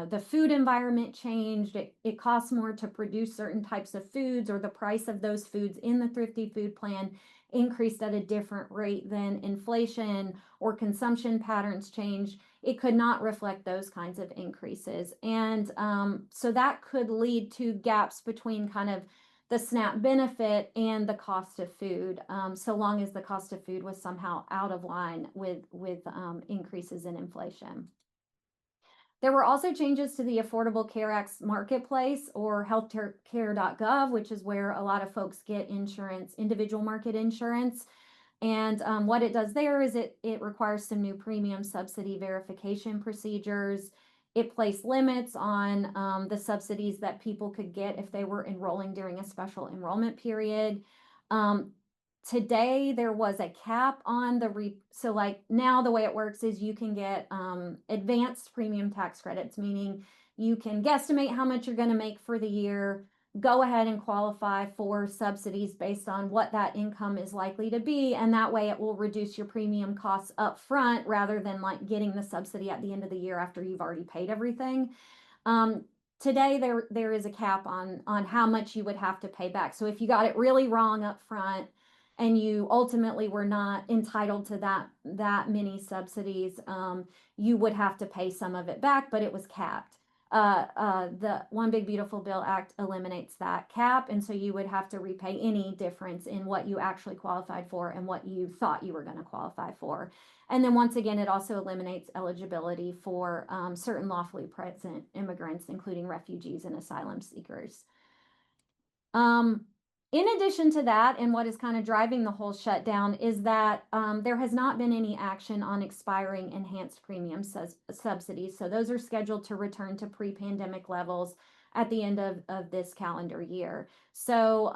the food environment changed, it costs more to produce certain types of foods, or the price of those foods in the thrifty food plan increased at a different rate than inflation, or consumption patterns change, it could not reflect those kinds of increases. And so that could lead to gaps between kind of the SNAP benefit and the cost of food, so long as the cost of food was somehow out of line with increases in inflation. There were also changes to the Affordable Care Act's Marketplace, or healthcare.gov, which is where a lot of folks get insurance, individual market insurance. And what it does there is it requires some new premium subsidy verification procedures. It placed limits on the subsidies that people could get if they were enrolling during a special enrollment period. Today there was a cap on so like now the way it works is you can get advanced premium tax credits, meaning you can guesstimate how much you're going to make for the year, go ahead and qualify for subsidies based on what that income is likely to be, and that way it will reduce your premium costs up front rather than like getting the subsidy at the end of the year after you've already paid everything. Today there is a cap on how much you would have to pay back. So if you got it really wrong up front and you ultimately were not entitled to that many subsidies, you would have to pay some of it back, but it was capped. The One Big Beautiful Bill Act eliminates that cap, and so you would have to repay any difference in what you actually qualified for and what you thought you were going to qualify for. And then once again, it also eliminates eligibility for certain lawfully present immigrants, including refugees and asylum seekers. In addition to that, and what is kind of driving the whole shutdown, is that there has not been any action on expiring enhanced premium subsidies. So those are scheduled to return to pre-pandemic levels at the end of this calendar year. So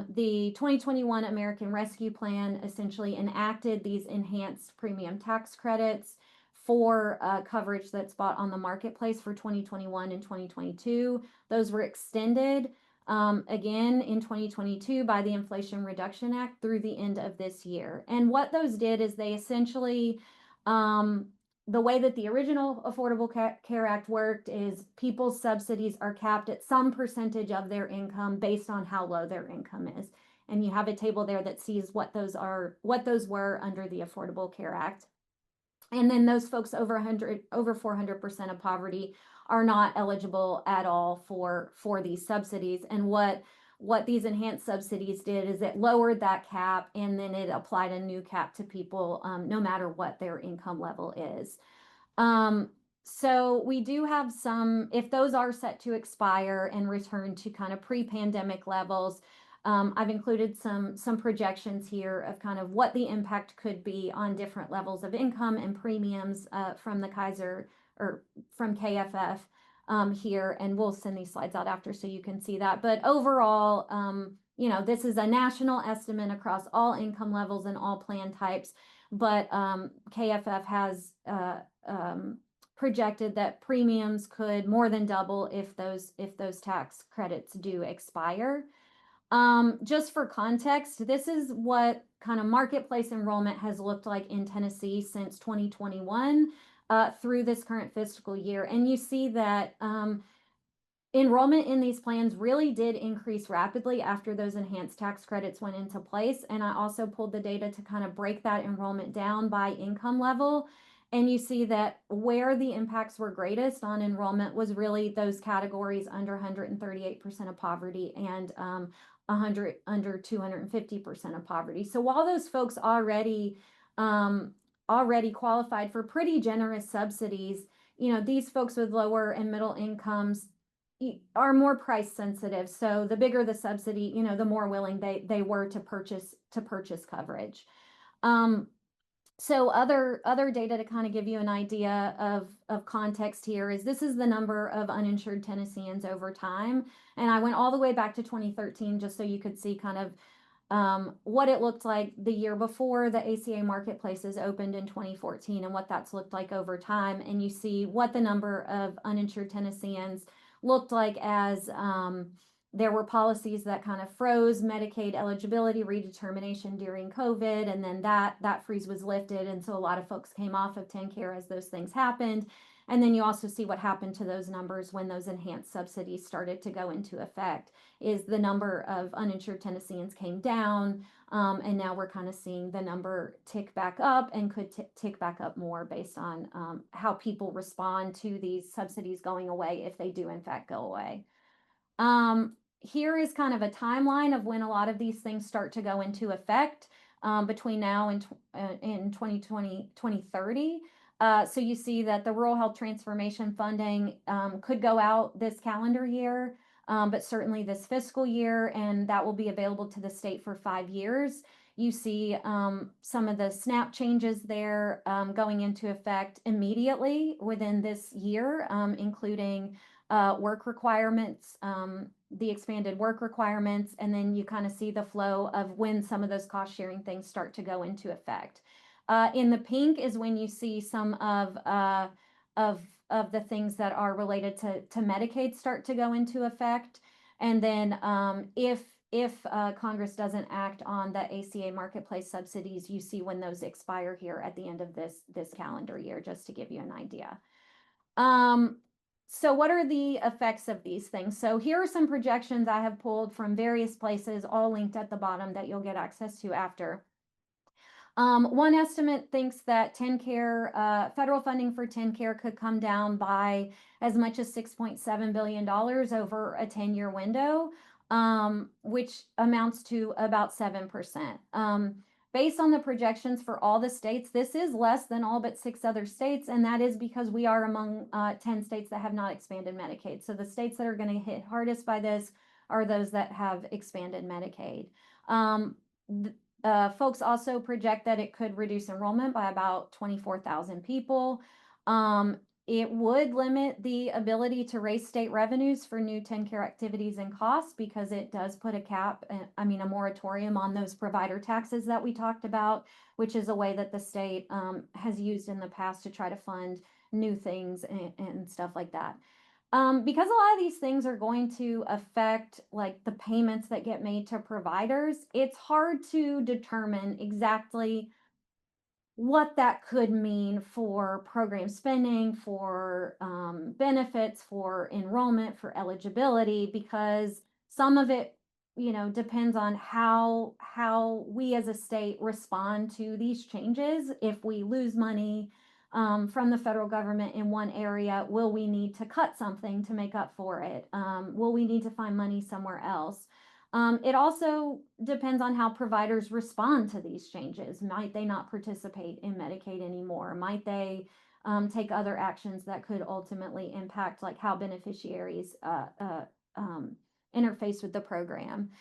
the 2021 American Rescue Plan essentially enacted these enhanced premium tax credits for coverage that's bought on the marketplace for 2021 and 2022. Those were extended again in 2022 by the Inflation Reduction Act through the end of this year. And what those did is they essentially, the way that the original Affordable Care Act worked is people's subsidies are capped at some percentage of their income based on how low their income is. And you have a table there that sees what those were under the Affordable Care Act. And then those folks over 400% of poverty are not eligible at all for these subsidies. And what these enhanced subsidies did is it lowered that cap, and then it applied a new cap to people no matter what their income level is. So we do have some, if those are set to expire and return to kind of pre-pandemic levels, I've included some projections here of kind of what the impact could be on different levels of income and premiums from the Kaiser or from KFF here, and we'll send these slides out after so you can see that. But overall, this is a national estimate across all income levels and all plan types, but KFF has projected that premiums could more than double if those tax credits do expire. Just for context, this is what kind of marketplace enrollment has looked like in Tennessee since 2021 through this current fiscal year. And you see that enrollment in these plans really did increase rapidly after those enhanced tax credits went into place. And I also pulled the data to kind of break that enrollment down by income level. And you see that where the impacts were greatest on enrollment was really those categories under 138% of poverty and under 250% of poverty. So while those folks already qualified for pretty generous subsidies, these folks with lower and middle incomes are more price sensitive. So the bigger the subsidy, the more willing they were to purchase coverage. So other data to kind of give you an idea of context here is this is the number of uninsured Tennesseans over time. And I went all the way back to 2013 just so you could see kind of what it looked like the year before the ACA Marketplaces opened in 2014 and what that's looked like over time. And you see what the number of uninsured Tennesseans looked like as there were policies that kind of froze Medicaid eligibility redetermination during COVID, and then that freeze was lifted, and so a lot of folks came off of TennCare as those things happened. And then you also see what happened to those numbers when those enhanced subsidies started to go into effect. Is the number of uninsured Tennesseans came down, and now we're kind of seeing the number tick back up and could tick back up more based on how people respond to these subsidies going away if they do in fact go away. Here is kind of a timeline of when a lot of these things start to go into effect between now and in 2020, 2030. So you see that the Rural Health Transformation funding could go out this calendar year, but certainly this fiscal year, and that will be available to the state for 5 years. You see some of the SNAP changes there going into effect immediately within this year, including work requirements, the expanded work requirements, and then you kind of see the flow of when some of those cost sharing things start to go into effect. In the pink is when you see some of the things that are related to Medicaid start to go into effect. And then if Congress doesn't act on the ACA Marketplace subsidies, you see when those expire here at the end of this calendar year, just to give you an idea. So what are the effects of these things? So here are some projections I have pulled from various places, all linked at the bottom that you'll get access to after. One estimate thinks that TennCare, federal funding for TennCare could come down by as much as $6.7 billion over a 10-year window, which amounts to about 7%. Based on the projections for all the states, this is less than all but 6 other states, and that is because we are among 10 states that have not expanded Medicaid. So the states that are going to hit hardest by this are those that have expanded Medicaid. Folks also project that it could reduce enrollment by about 24,000 people. It would limit the ability to raise state revenues for new TennCare activities and costs because it does put a cap, a moratorium on those provider taxes that we talked about, which is a way that the state has used in the past to try to fund new things and stuff like that. Because a lot of these things are going to affect like the payments that get made to providers, it's hard to determine exactly what that could mean for program spending, for benefits, for enrollment, for eligibility, because some of it, depends on how we as a state respond to these changes. If we lose money from the federal government in one area, will we need to cut something to make up for it? Will we need to find money somewhere else? It also depends on how providers respond to these changes. Might they not participate in Medicaid anymore? Might they take other actions that could ultimately impact like how beneficiaries interface with the program?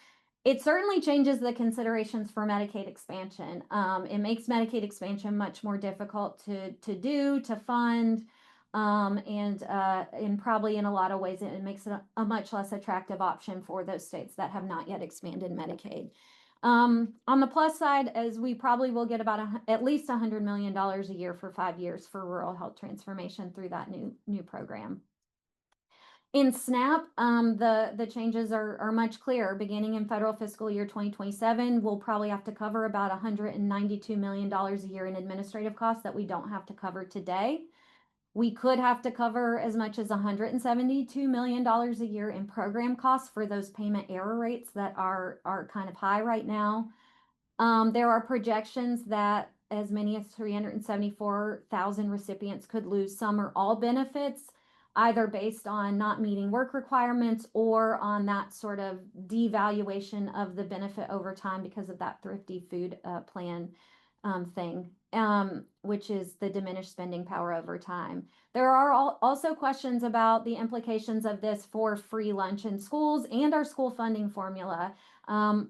It certainly changes the considerations for Medicaid expansion. It makes Medicaid expansion much more difficult to do, to fund. And probably in a lot of ways, it makes it a much less attractive option for those states that have not yet expanded Medicaid. On the plus side, as we probably will get about at least $100 million a year for 5 years for rural health transformation through that new program. In SNAP, the changes are much clearer. Beginning in federal fiscal year 2027, we'll probably have to cover about $192 million a year in administrative costs that we don't have to cover today. We could have to cover as much as $172 million a year in program costs for those payment error rates that are kind of high right now. There are projections that as many as 374,000 recipients could lose some or all benefits, either based on not meeting work requirements or on that sort of devaluation of the benefit over time because of that thrifty food plan thing, which is the diminished spending power over time. There are also questions about the implications of this for free lunch in schools and our school funding formula.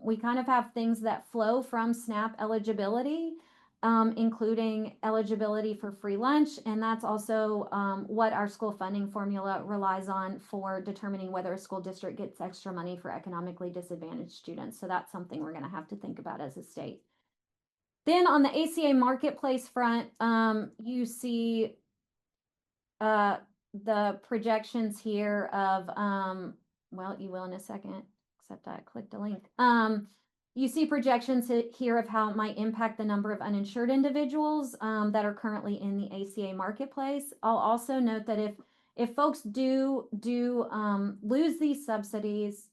We kind of have things that flow from SNAP eligibility. including eligibility for free lunch. And that's also what our school funding formula relies on for determining whether a school district gets extra money for economically disadvantaged students. So that's something we're going to have to think about as a state. Then on the ACA Marketplace front, you see the projections here of, well, you will in a second, except I clicked a link. You see projections here of how it might impact the number of uninsured individuals that are currently in the ACA Marketplace. I'll also note that if folks do lose these subsidies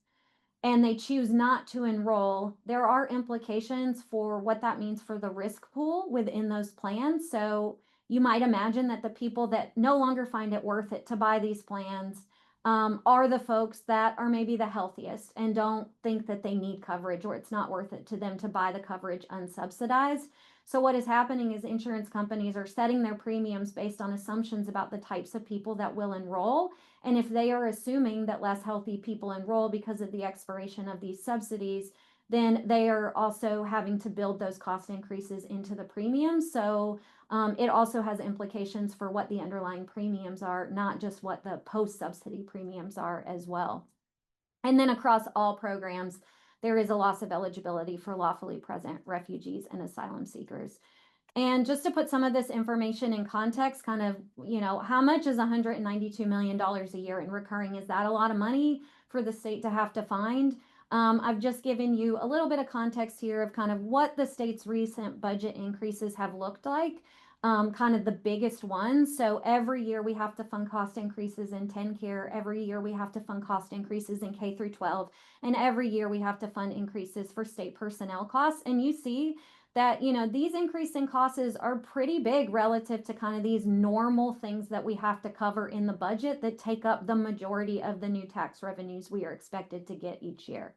and they choose not to enroll, there are implications for what that means for the risk pool within those plans. So you might imagine that the people that no longer find it worth it to buy these plans are the folks that are maybe the healthiest and don't think that they need coverage, or it's not worth it to them to buy the coverage unsubsidized. So what is happening is insurance companies are setting their premiums based on assumptions about the types of people that will enroll. And if they are assuming that less healthy people enroll because of the expiration of these subsidies, then they are also having to build those cost increases into the premiums. So it also has implications for what the underlying premiums are, not just what the post-subsidy premiums are as well. And then across all programs, there is a loss of eligibility for lawfully present refugees and asylum seekers. And just to put some of this information in context, kind of, how much is $192 million a year in recurring? Is that a lot of money for the state to have to find? I've just given you a little bit of context here of kind of what the state's recent budget increases have looked like, kind of the biggest ones. So every year we have to fund cost increases in TennCare. Every year we have to fund cost increases in K through 12. And every year we have to fund increases for state personnel costs. And you see that, these increasing costs are pretty big relative to kind of these normal things that we have to cover in the budget that take up the majority of the new tax revenues we are expected to get each year.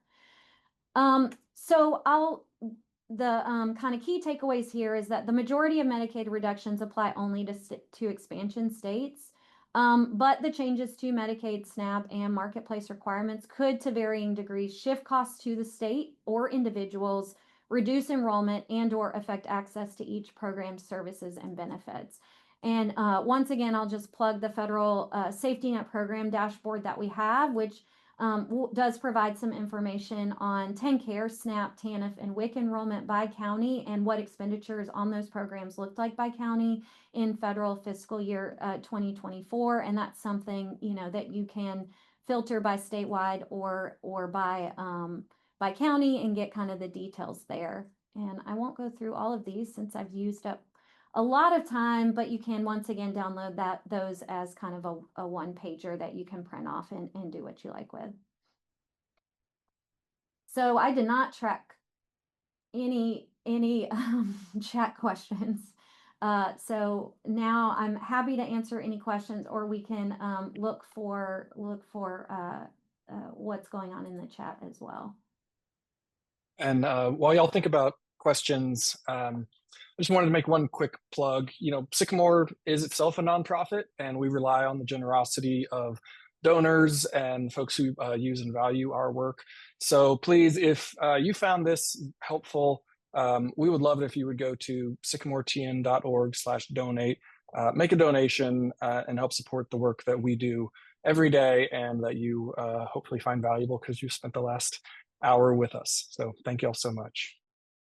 The kind of key takeaways here is that the majority of Medicaid reductions apply only to expansion states. But the changes to Medicaid, SNAP, and marketplace requirements could, to varying degrees, shift costs to the state or individuals, reduce enrollment, and/or affect access to each program's services and benefits. And once again, I'll just plug the federal safety net program dashboard that we have, which does provide some information on TennCare, SNAP, TANF, and WIC enrollment by county and what expenditures on those programs looked like by county in federal fiscal year 2024. And that's something, that you can filter by statewide or by county and get kind of the details there. And I won't go through all of these since I've used up a lot of time, but you can once again download those as kind of a one pager that you can print off and do what you like with. So I did not track any chat questions. So now I'm happy to answer any questions, or we can look for what's going on in the chat as well. And while y'all think about questions, I just wanted to make one quick plug. Sycamore is itself a nonprofit, and we rely on the generosity of donors and folks who use and value our work. So please, if you found this helpful, we would love it if you would go to sycamoretn.org/donate, make a donation, and help support the work that we do every day and that you hopefully find valuable because you spent the last hour with us. So thank you all so much.